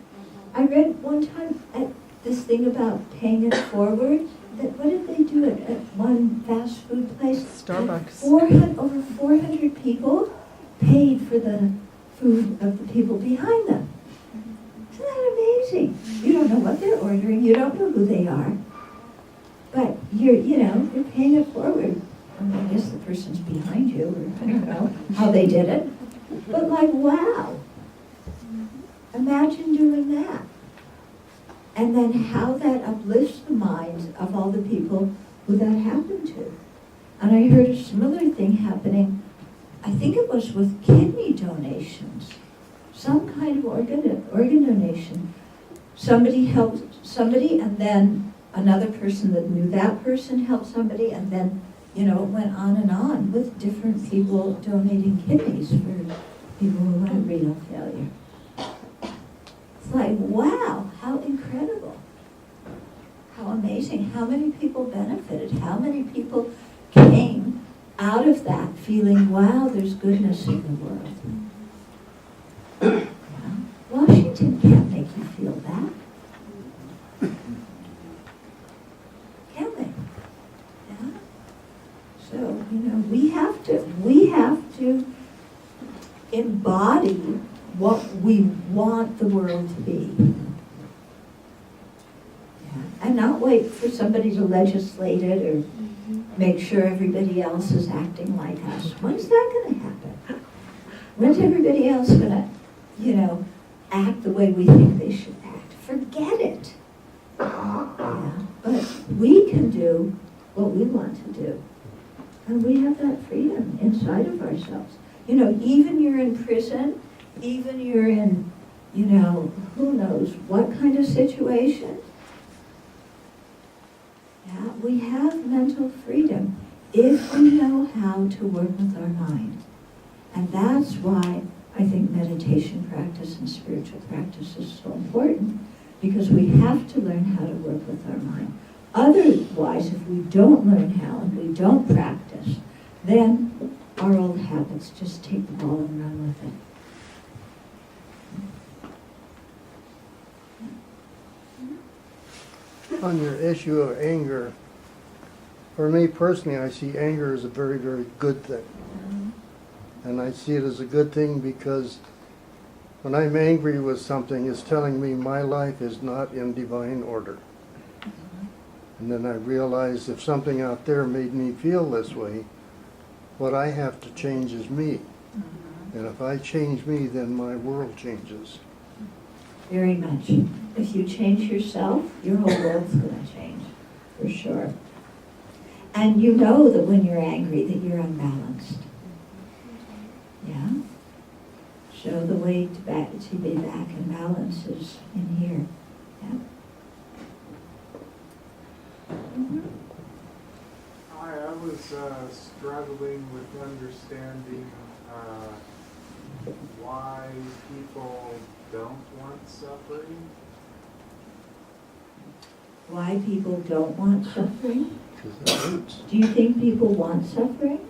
I read one time at this thing about paying it forward. That what did they do at one fast food place? Starbucks. Over 400 people paid for the food of the people behind them. Isn't that amazing? You don't know what they're ordering. You don't know who they are. But you're paying it forward. I mean, I guess the person's behind you, or I don't know how they did it. But like, wow. Imagine doing that. And then how that uplifts the minds of all the people who that happened to. And I heard a similar thing happening, I think it was with kidney donations. Some kind of organ donation. Somebody helped somebody, and then another person that knew that person helped somebody, and then, you know, it went on and on with different people donating kidneys for people who had renal failure. It's like, wow, how incredible. How amazing. How many people benefited? How many people came out of that feeling, wow, there's goodness in the world. Yeah. Washington can't make you feel that. Can they? Yeah. So, you know, we have to embody what we want the world to be. Yeah. And not wait for somebody to legislate it or make sure everybody else is acting like us. When's that going to happen? When's everybody else going to, you know, act the way we think they should act? Forget it. Yeah. But we can do what we want to do. And we have that freedom inside of ourselves. You know, even you're in prison, even you're in, you know, who knows what kind of situation. Yeah, we have mental freedom if we know how to work with our mind. And that's why I think meditation practice and spiritual practice is so important, because we have to learn how to work with our mind. Otherwise, if we don't learn how and we don't practice, then our old habits just take the ball and run with it. On your issue of anger, for me personally, I see anger as a very, very good thing. And I see it as a good thing because when I'm angry with something, it's telling me my life is not in divine order. And then I realize if something out there made me feel this way, what I have to change is me. And if I change me, then my world changes. Very much. If you change yourself, your whole world's going to change, for sure. And you know that when you're angry that you're unbalanced. Yeah? So the way to be back in balance is in here. Yeah? Hi, I was struggling with understanding why people don't want suffering. Why people don't want suffering? because it hurts. Do you think people want suffering?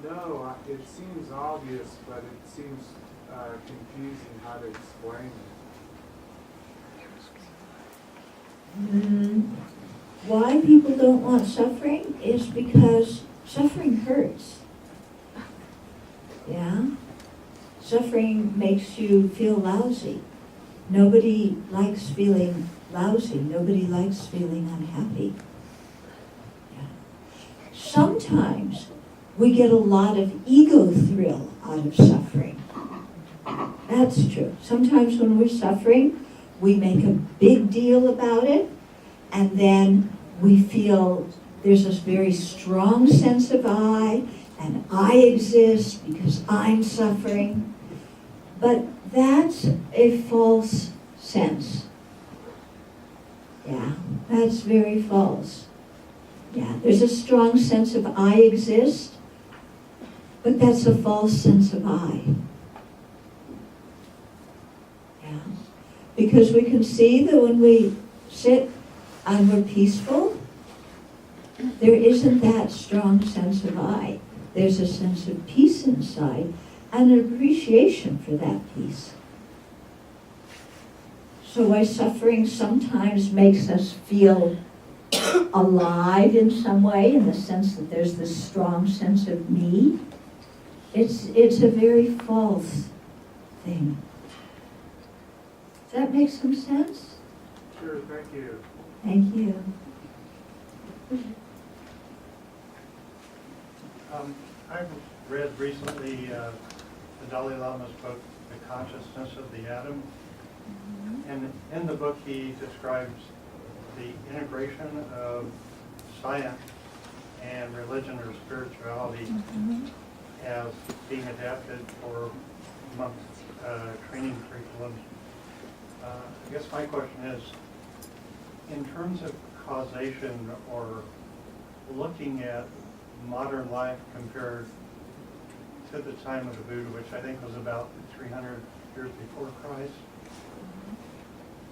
No, it seems obvious, but it seems confusing how to explain it. Why people don't want suffering is because suffering hurts. Yeah? Suffering makes you feel lousy. Nobody likes feeling lousy. Nobody likes feeling unhappy. Yeah. Sometimes we get a lot of ego thrill out of suffering. That's true. Sometimes when we're suffering, we make a big deal about it, and then we feel there's this very strong sense of I, and I exist because I'm suffering. But that's a false sense. Yeah, that's very false. Yeah, there's a strong sense of I exist, but that's a false sense of I. Yeah, because we can see that when we sit and we're peaceful, there isn't that strong sense of I. There's a sense of peace inside and an appreciation for that peace. So why suffering sometimes makes us feel alive in some way, in the sense that there's this strong sense of me, it's a very false thing. Does that make some sense? Sure, thank you. Thank you. I've read recently the Dalai Lama's book, The Consciousness of the Atom. And in the book he describes the integration of science and religion or spirituality as being adapted for monk training curriculums. I guess my question is, in terms of causation or looking at modern life compared to the time of the Buddha, which I think was about 300 years before Christ,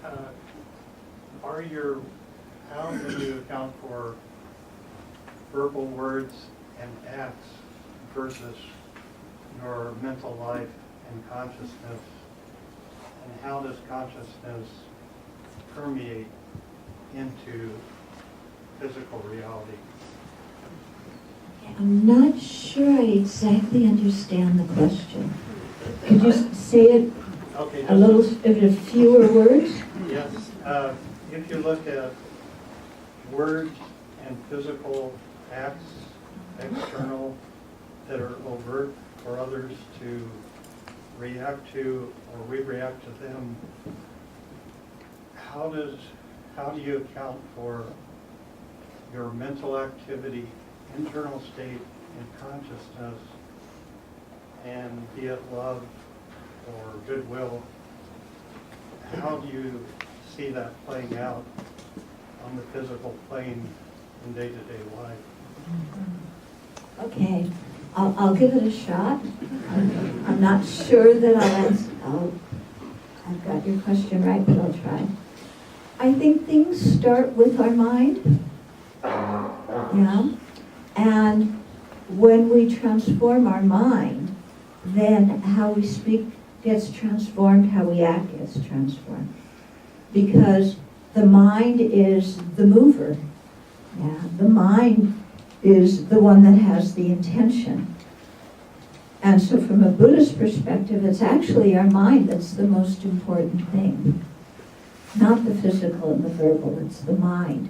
how do you account for verbal words and acts versus your mental life and consciousness? And how does consciousness permeate into physical reality? I'm not sure I exactly understand the question. Could you say it Okay, a little, in a fewer words? Yes. If you look at words and physical acts, external, that are overt for others to react to, or we react to them, how do you account for your mental activity, internal state, and consciousness, and be it love or goodwill? How do you see that playing out on the physical plane in day-to-day life? Okay, I'll give it a shot. I'm not sure that I've got your question right, but I'll try. I think things start with our mind. Yeah. And when we transform our mind, then how we speak gets transformed, how we act gets transformed. Because the mind is the mover. Yeah, the mind is the one that has the intention. And so from a Buddhist perspective, it's actually our mind that's the most important thing. Not the physical and the verbal, it's the mind.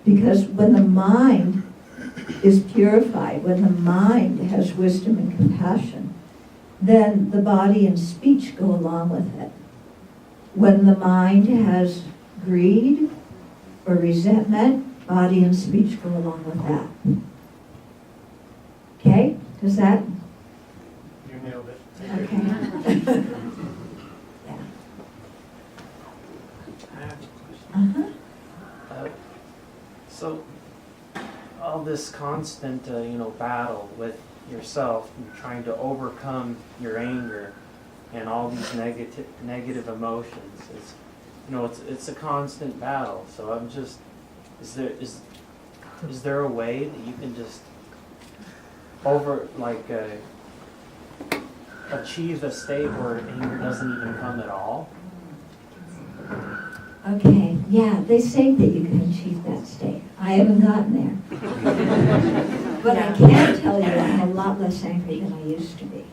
Because when the mind is purified, when the mind has wisdom and compassion, then the body and speech go along with it. When the mind has greed or resentment, body and speech go along with that. Okay? Does that? You nailed it. Okay. Yeah. I have a question. Uh-huh. So, all this constant, battle with yourself, and trying to overcome your anger and all these negative emotions, you know, it's a constant battle. So I'm just, is there a way that you can just achieve a state where anger doesn't even come at all? Okay, yeah, they say that you can achieve that state. I haven't gotten there. But I can tell you I'm a lot less angry than I used to be.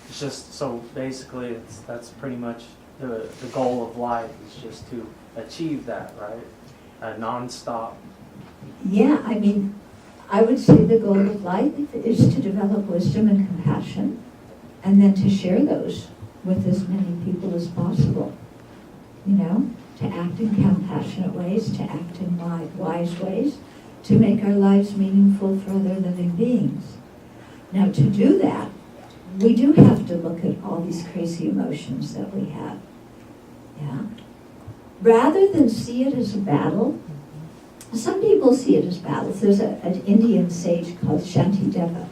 It's just, so basically that's pretty much the goal of life, is just to achieve that, right? A non-stop. Yeah, I mean, I would say the goal of life is to develop wisdom and compassion, and then to share those with as many people as possible. You know, to act in compassionate ways, to act in wise ways, to make our lives meaningful for other living beings. Now, to do that, we do have to look at all these crazy emotions that we have. Yeah? Rather than see it as a battle, some people see it as battles. There's an Indian sage called Shantideva,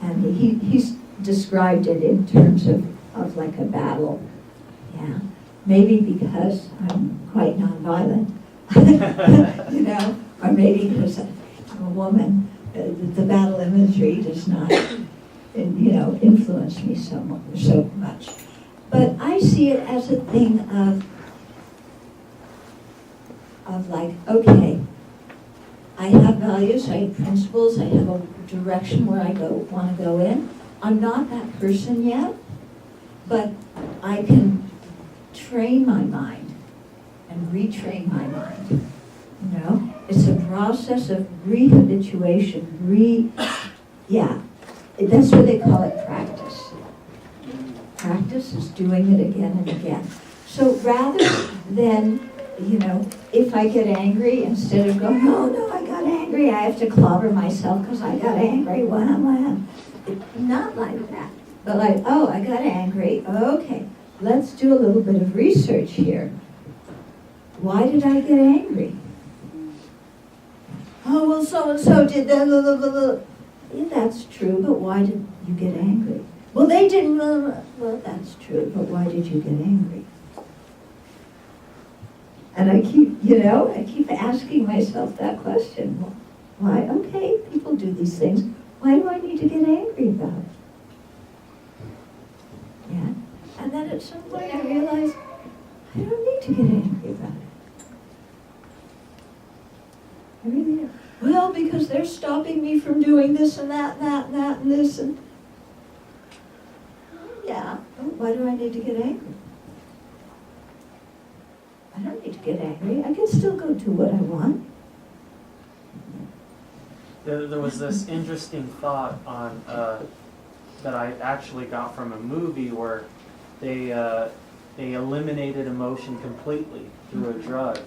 and he's described it in terms of like a battle. Yeah. Maybe because I'm quite nonviolent, you know, or maybe because I'm a woman. The battle imagery does not, you know, influence me so much. But I see it as a thing of like, okay, I have values, I have principles, I have a direction where I want to go in. I'm not that person yet, but I can train my mind and retrain my mind. You know, it's a process of rehabituation. That's what they call it, practice. Practice is doing it again and again. So rather than, you know, if I get angry, instead of going, oh no, I got angry, I have to clobber myself because I got angry, wham. Not like that, but like, oh, I got angry, okay. Let's do a little bit of research here. Why did I get angry? Oh, well, so-and-so did that, blah, blah, blah, blah. Yeah, that's true, but why did you get angry? Well, they didn't, well, that's true, but why did you get angry? And I keep asking myself that question. Why? Okay, people do these things. Why do I need to get angry about it? Yeah. And then at some point I realized I don't need to get angry about it. I really don't. Well, because they're stopping me from doing this and that and that and that and this and... Yeah, why do I need to get angry? I don't need to get angry. I can still go do what I want. There was this interesting thought on that I actually got from a movie where they eliminated emotion completely through a drug.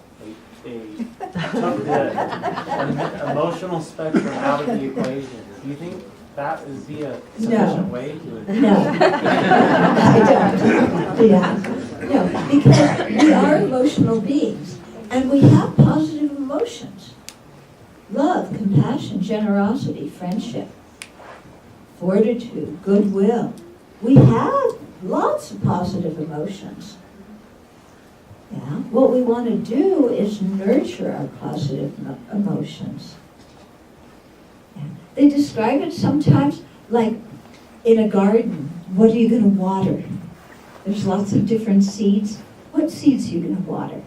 They took the emotional spectrum out of the equation. Do you think that would be a sufficient way to? No, I don't. Yeah, no, because we are emotional beings, and we have positive emotions: love, compassion, generosity, friendship, fortitude, goodwill. We have lots of positive emotions. Yeah. What we want to do is nurture our positive emotions. Yeah. They describe it sometimes like in a garden. What are you going to water? There's lots of different seeds. What seeds are you going to water?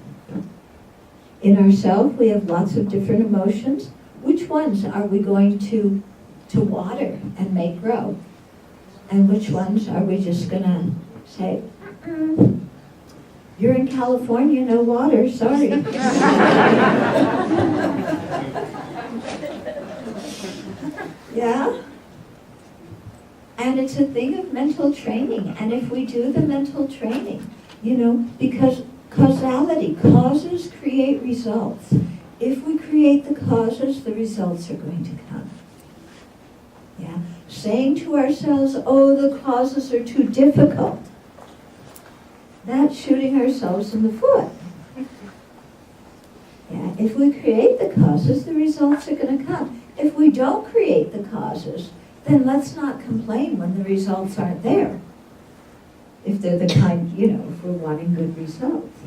In ourselves, we have lots of different emotions. Which ones are we going to water and make grow? And which ones are we just going to say, you're in California, no water, sorry. Yeah? And it's a thing of mental training. And if we do the mental training, you know, because causality, causes create results. If we create the causes, the results are going to come. Yeah? Saying to ourselves, oh, the causes are too difficult. That's shooting ourselves in the foot. Yeah, if we create the causes, the results are going to come. If we don't create the causes, then let's not complain when the results aren't there. If they're the kind, you know, if we're wanting good results.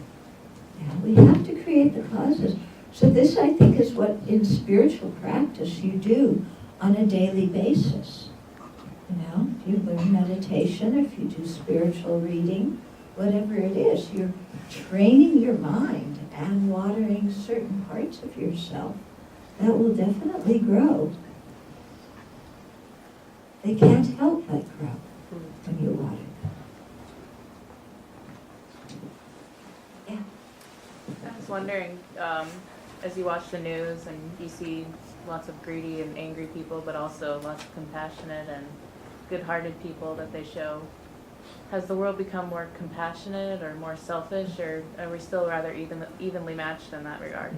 Yeah, we have to create the causes. So this, I think, is what in spiritual practice you do on a daily basis. You know, if you learn meditation, if you do spiritual reading, whatever it is, you're training your mind and watering certain parts of yourself that will definitely grow. They can't help but grow when you water them. I was wondering, as you watch the news and you see lots of greedy and angry people, but also lots of compassionate and good-hearted people that they show, has the world become more compassionate or more selfish, or are we still rather evenly matched in that regard?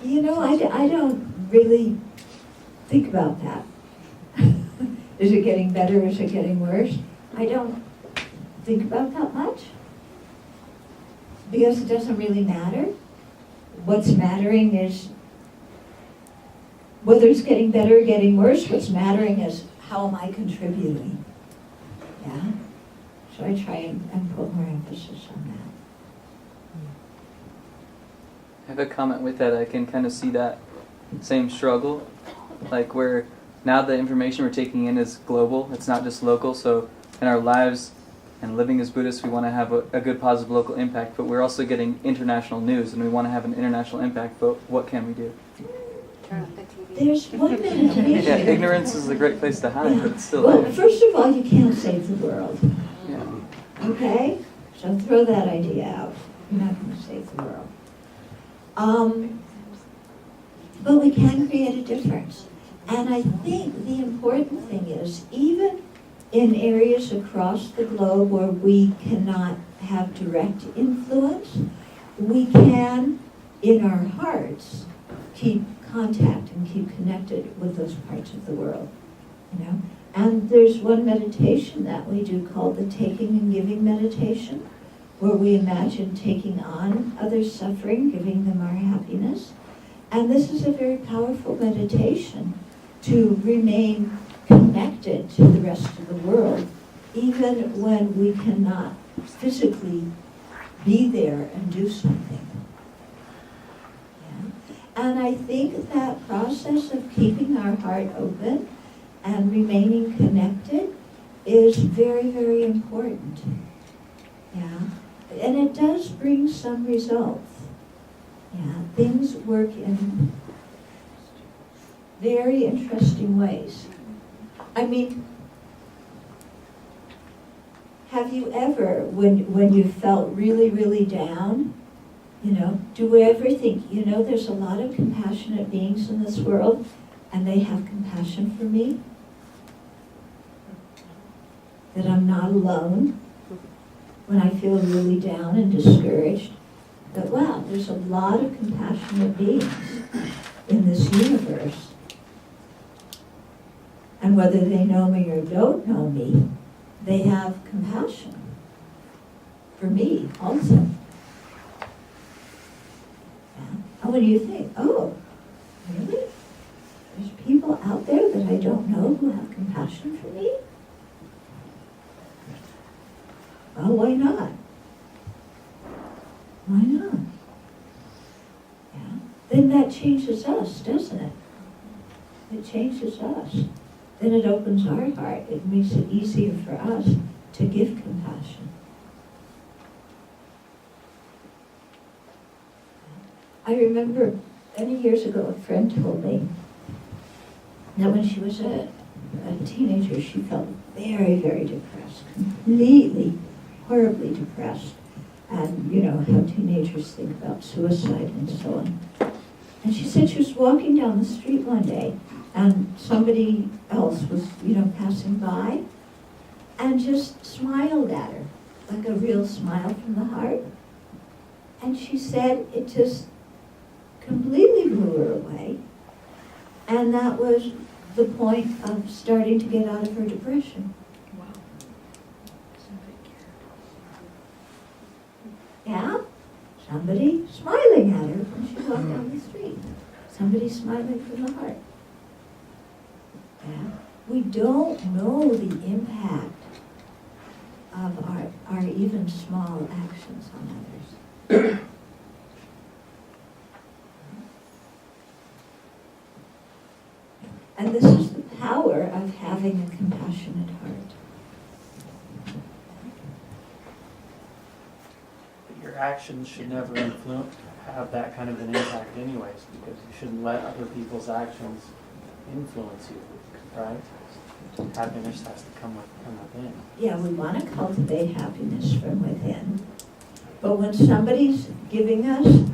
You know, I don't really think about that. Is it getting better? Is it getting worse? I don't think about that much because it doesn't really matter. What's mattering is whether it's getting better or getting worse. What's mattering is how am I contributing? Yeah? So I try and put more emphasis on that. I have a comment with that. I can kind of see that same struggle, like where now the information we're taking in is global. It's not just local. So in our lives and living as Buddhists, we want to have a good positive local impact, but we're also getting international news and we want to have an international impact, but what can we do? Turn off the TV. There's one meditation. Yeah, ignorance is a great place to hide, but it's still Well, there. first of all, you can't save the world. Yeah. Okay? So throw that idea out. You're not going to save the world. But we can create a difference. And I think the important thing is, even in areas across the globe where we cannot have direct influence, we can, in our hearts, keep contact and keep connected with those parts of the world. You know? And there's one meditation that we do called the taking and giving meditation, where we imagine taking on others' suffering, giving them our happiness. And this is a very powerful meditation to remain connected to the rest of the world, even when we cannot physically be there and do something. Yeah? And I think that process of keeping our heart open and remaining connected is very, very important. Yeah? And it does bring some results. Yeah, things work in very interesting ways. I mean, have you ever, when you felt really, really down, you know, do we ever think, you know, there's a lot of compassionate beings in this world, and they have compassion for me? That I'm not alone when I feel really down and discouraged? That, wow, there's a lot of compassionate beings in this universe. And whether they know me or don't know me, they have compassion for me also. Yeah. And when you think, oh, really? There's people out there that I don't know who have compassion for me? Well, why not? Why not? Yeah. Then that changes us, doesn't it? It changes us. Then it opens our heart. It makes it easier for us to give compassion. I remember many years ago a friend told me that when she was a teenager, she felt very, very depressed, completely, horribly depressed. And you know how teenagers think about suicide and so on. And she said she was walking down the street one day and somebody else was, you know, passing by and just smiled at her, like a real smile from the heart. And she said it just completely blew her away. And that was the point of starting to get out of her depression. Yeah? Somebody smiling at her when she walked down the street. Somebody smiling from the heart. Yeah? We don't know the impact of our even small actions on others. And this is the power of having a compassionate heart. Your actions should never have that kind of an impact anyways, because you shouldn't let other people's actions influence you, right? Happiness has to come within. Yeah, we want to cultivate happiness from within. But when somebody's giving us,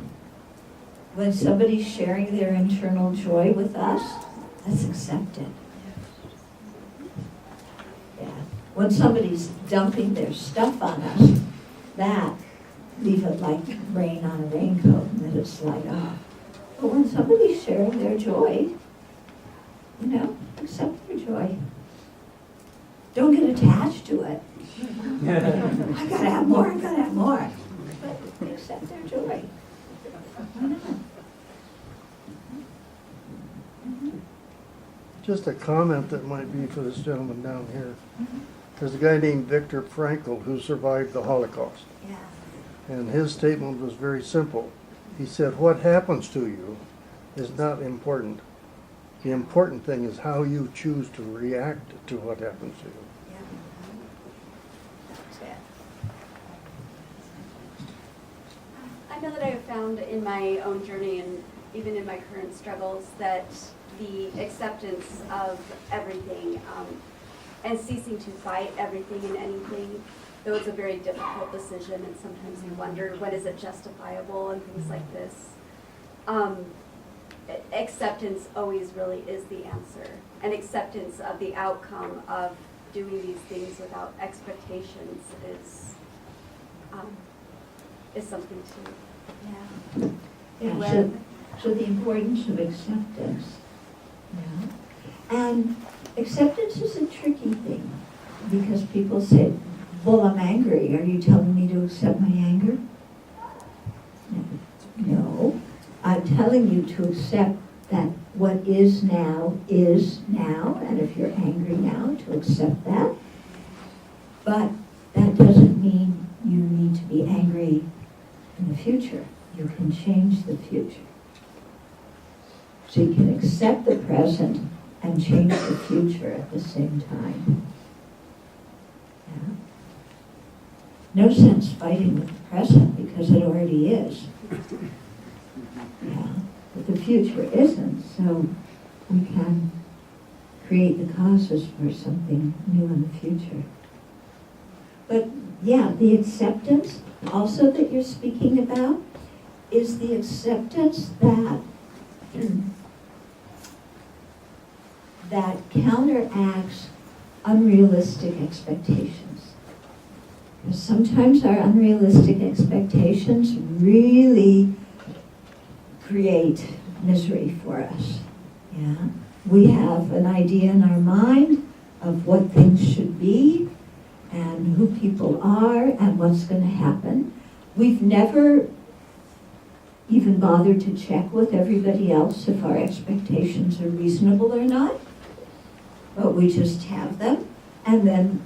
when somebody's sharing their internal joy with us, that's accepted. Yeah. When somebody's dumping their stuff on us, that, leave it like rain on a raincoat and let it slide off. But when somebody's sharing their joy, accept their joy. Don't get attached to it. I gotta have more, I gotta have more. But accept their joy. Why not? Just a comment that might be for this gentleman down here. There's a guy named Viktor Frankl who survived the Holocaust. Yeah. And his statement was very simple. He said, what happens to you is not important. The important thing is how you choose to react to what happens to you. Yeah. That's it. I know that I have found in my own journey and even in my current struggles that the acceptance of everything and ceasing to fight everything and anything, though it's a very difficult decision and sometimes you wonder when is it justifiable and things like this. Acceptance always really is the answer, and acceptance of the outcome of doing these things without expectations is something to Yeah. So the importance of acceptance. Yeah. And acceptance is a tricky thing because people say, well, I'm angry. Are you telling me to accept my anger? No. I'm telling you to accept that what is now, and if you're angry now, to accept that. But that doesn't mean you need to be angry in the future. You can change the future. So you can accept the present and change the future at the same time. Yeah. No sense fighting with the present because it already is. Yeah. But the future isn't, so we can create the causes for something new in the future. But yeah, the acceptance also that you're speaking about is the acceptance that that counteracts unrealistic expectations. Because sometimes our unrealistic expectations really create misery for us. Yeah? We have an idea in our mind of what things should be and who people are and what's going to happen. We've never even bothered to check with everybody else if our expectations are reasonable or not. But we just have them. And then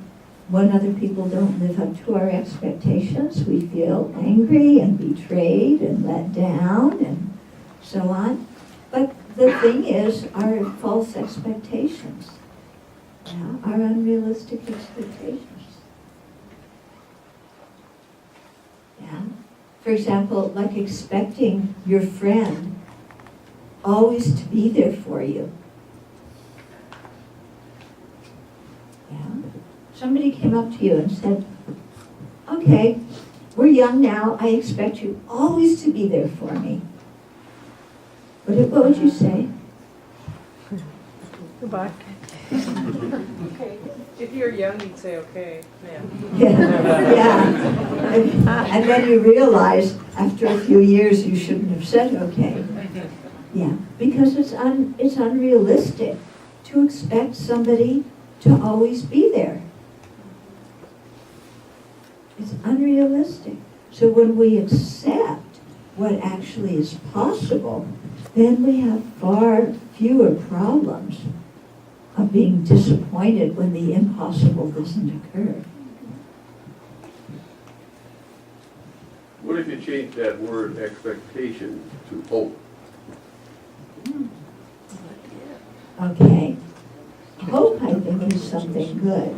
when other people don't live up to our expectations, we feel angry and betrayed and let down and so on. But the thing is our false expectations, our unrealistic expectations. Yeah. For example, like expecting your friend always to be there for you. Yeah. Somebody came up to you and said, okay, we're young now, I expect you always to be there for me. What would you say? Goodbye. Okay. If you're young, you'd say okay. Yeah. Yeah. And then you realize after a few years you shouldn't have said okay. Yeah, because it's unrealistic to expect somebody to always be there. It's unrealistic. So when we accept what actually is possible, then we have far fewer problems of being disappointed when the impossible doesn't occur. What if you change that word expectation to hope? Okay? Hope, I think, is something good.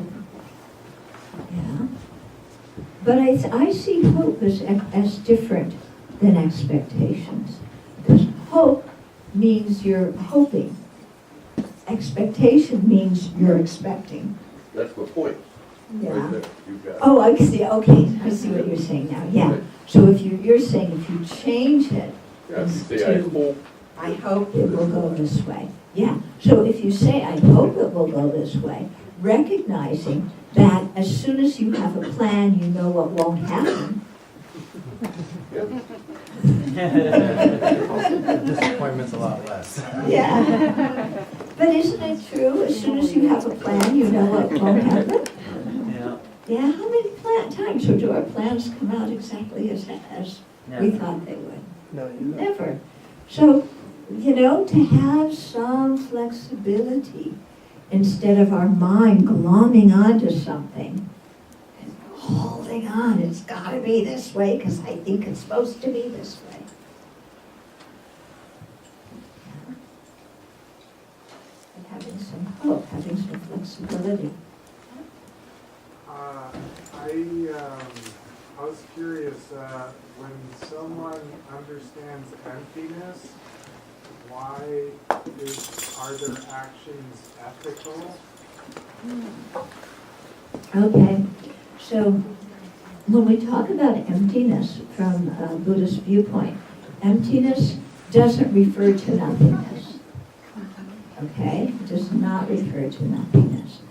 Yeah? But I see hope as different than expectations. Because hope means you're hoping. Expectation means you're expecting. That's my point. Yeah. Right there, you got it. Oh, I see, okay, I see what you're saying now, yeah. So if you're saying if you change it, Yeah, if you say, I hope, I hope it will go this way. Yeah, so if you say, I hope it will go this way, recognizing that as soon as you have a plan, you know what won't happen. Disappointment's a lot less. Yeah. But isn't it true? As soon as you have a plan, you know what won't happen? Yeah. Yeah, how many times do our plans come out exactly as we thought they would? No, you don't. Never. So, to have some flexibility instead of our mind glomming onto something and holding on, it's got to be this way because I think it's supposed to be this way. And having some hope, having some flexibility. I was curious, when someone understands emptiness, why are their actions ethical? Okay, so when we talk about emptiness from a Buddhist viewpoint, emptiness doesn't refer to nothingness. Okay, it does not refer to nothingness.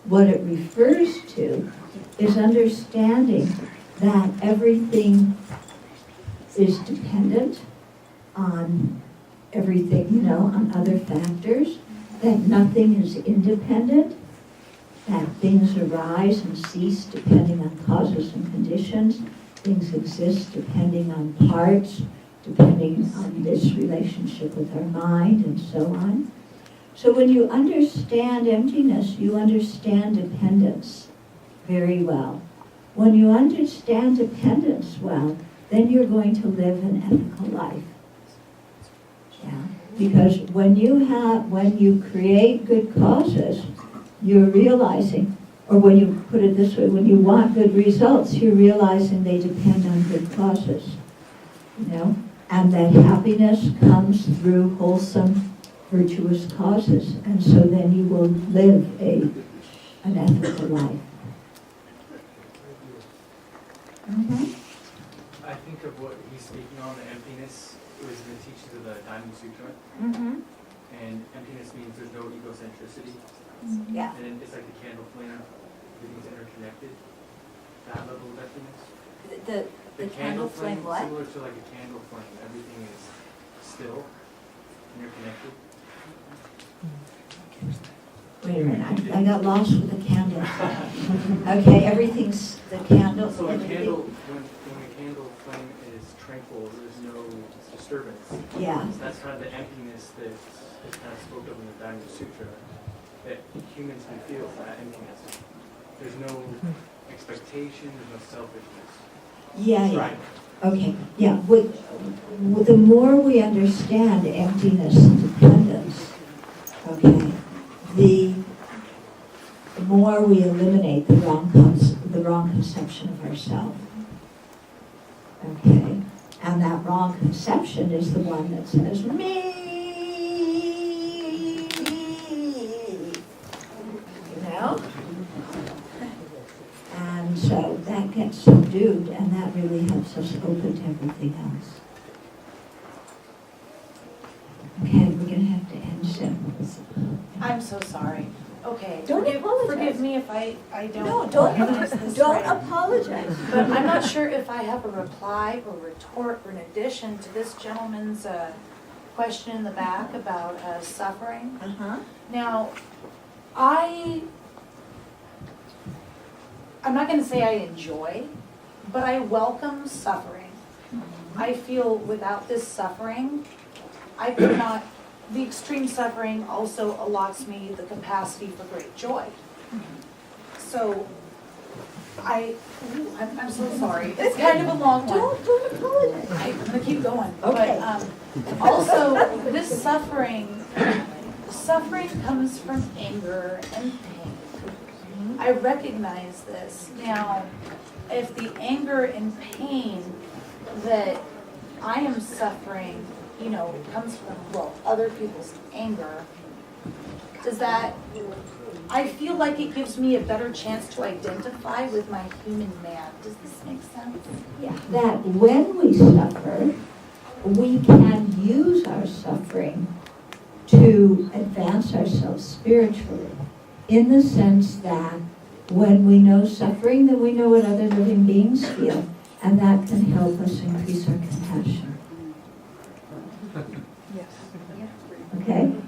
What it refers to is understanding that everything is dependent on everything, on other factors, that nothing is independent, that things arise and cease depending on causes and conditions, things exist depending on parts, depending on this relationship with our mind, and so on. So when you understand emptiness, you understand dependence very well. When you understand dependence well, then you're going to live an ethical life. Yeah, because when you create good causes, you're realizing, or when you put it this way, when you want good results, you're realizing they depend on good causes. And that happiness comes through wholesome, virtuous causes, and so then you will live an ethical life. I think of what he's speaking on, the emptiness, it was in the teachings of the Diamond Sutra. And emptiness means there's no egocentricity. Yeah. And it's like the candle flame, everything's interconnected. That level of emptiness. The candle flame what? Similar to like a candle flame, everything is still, interconnected. Wait a minute, I got lost with the candle. Okay, everything's the candle. So a candle, when a candle flame is tranquil, there's no disturbance. Yeah. So that's kind of the emptiness that is kind of spoke of in the Diamond Sutra, that humans can feel that emptiness. There's no expectation, there's no selfishness. Yeah. Right. Okay, yeah. The more we understand emptiness and dependence, okay, the more we eliminate the wrong conception of ourselves. Okay, and that wrong conception is the one that says me. And so that gets subdued, and that really helps us open to everything else. Okay, we're going to have to end soon. I'm so sorry. Okay. Don't apologize. Forgive me if I don't. No, don't organize this don't right. apologize. But I'm not sure if I have a reply or retort or in addition to this gentleman's question in the back about suffering. Now, I'm not going to say I enjoy, but I welcome suffering. I feel without this suffering, I could not, the extreme suffering also allots me the capacity for great joy. So, I'm so sorry. It's kind of a long one. Don't apologize. I'm going to keep going. Okay. But also, this suffering suffering comes from anger and pain. I recognize this. Now, if the anger and pain that I am suffering, comes from, other people's anger, does that, I feel like it gives me a better chance to identify with my human man. Does this make sense? Yeah, that when we suffer, we can use our suffering to advance ourselves spiritually, in the sense that when we know suffering, then we know what other living beings feel, and that can help us increase our compassion. Okay?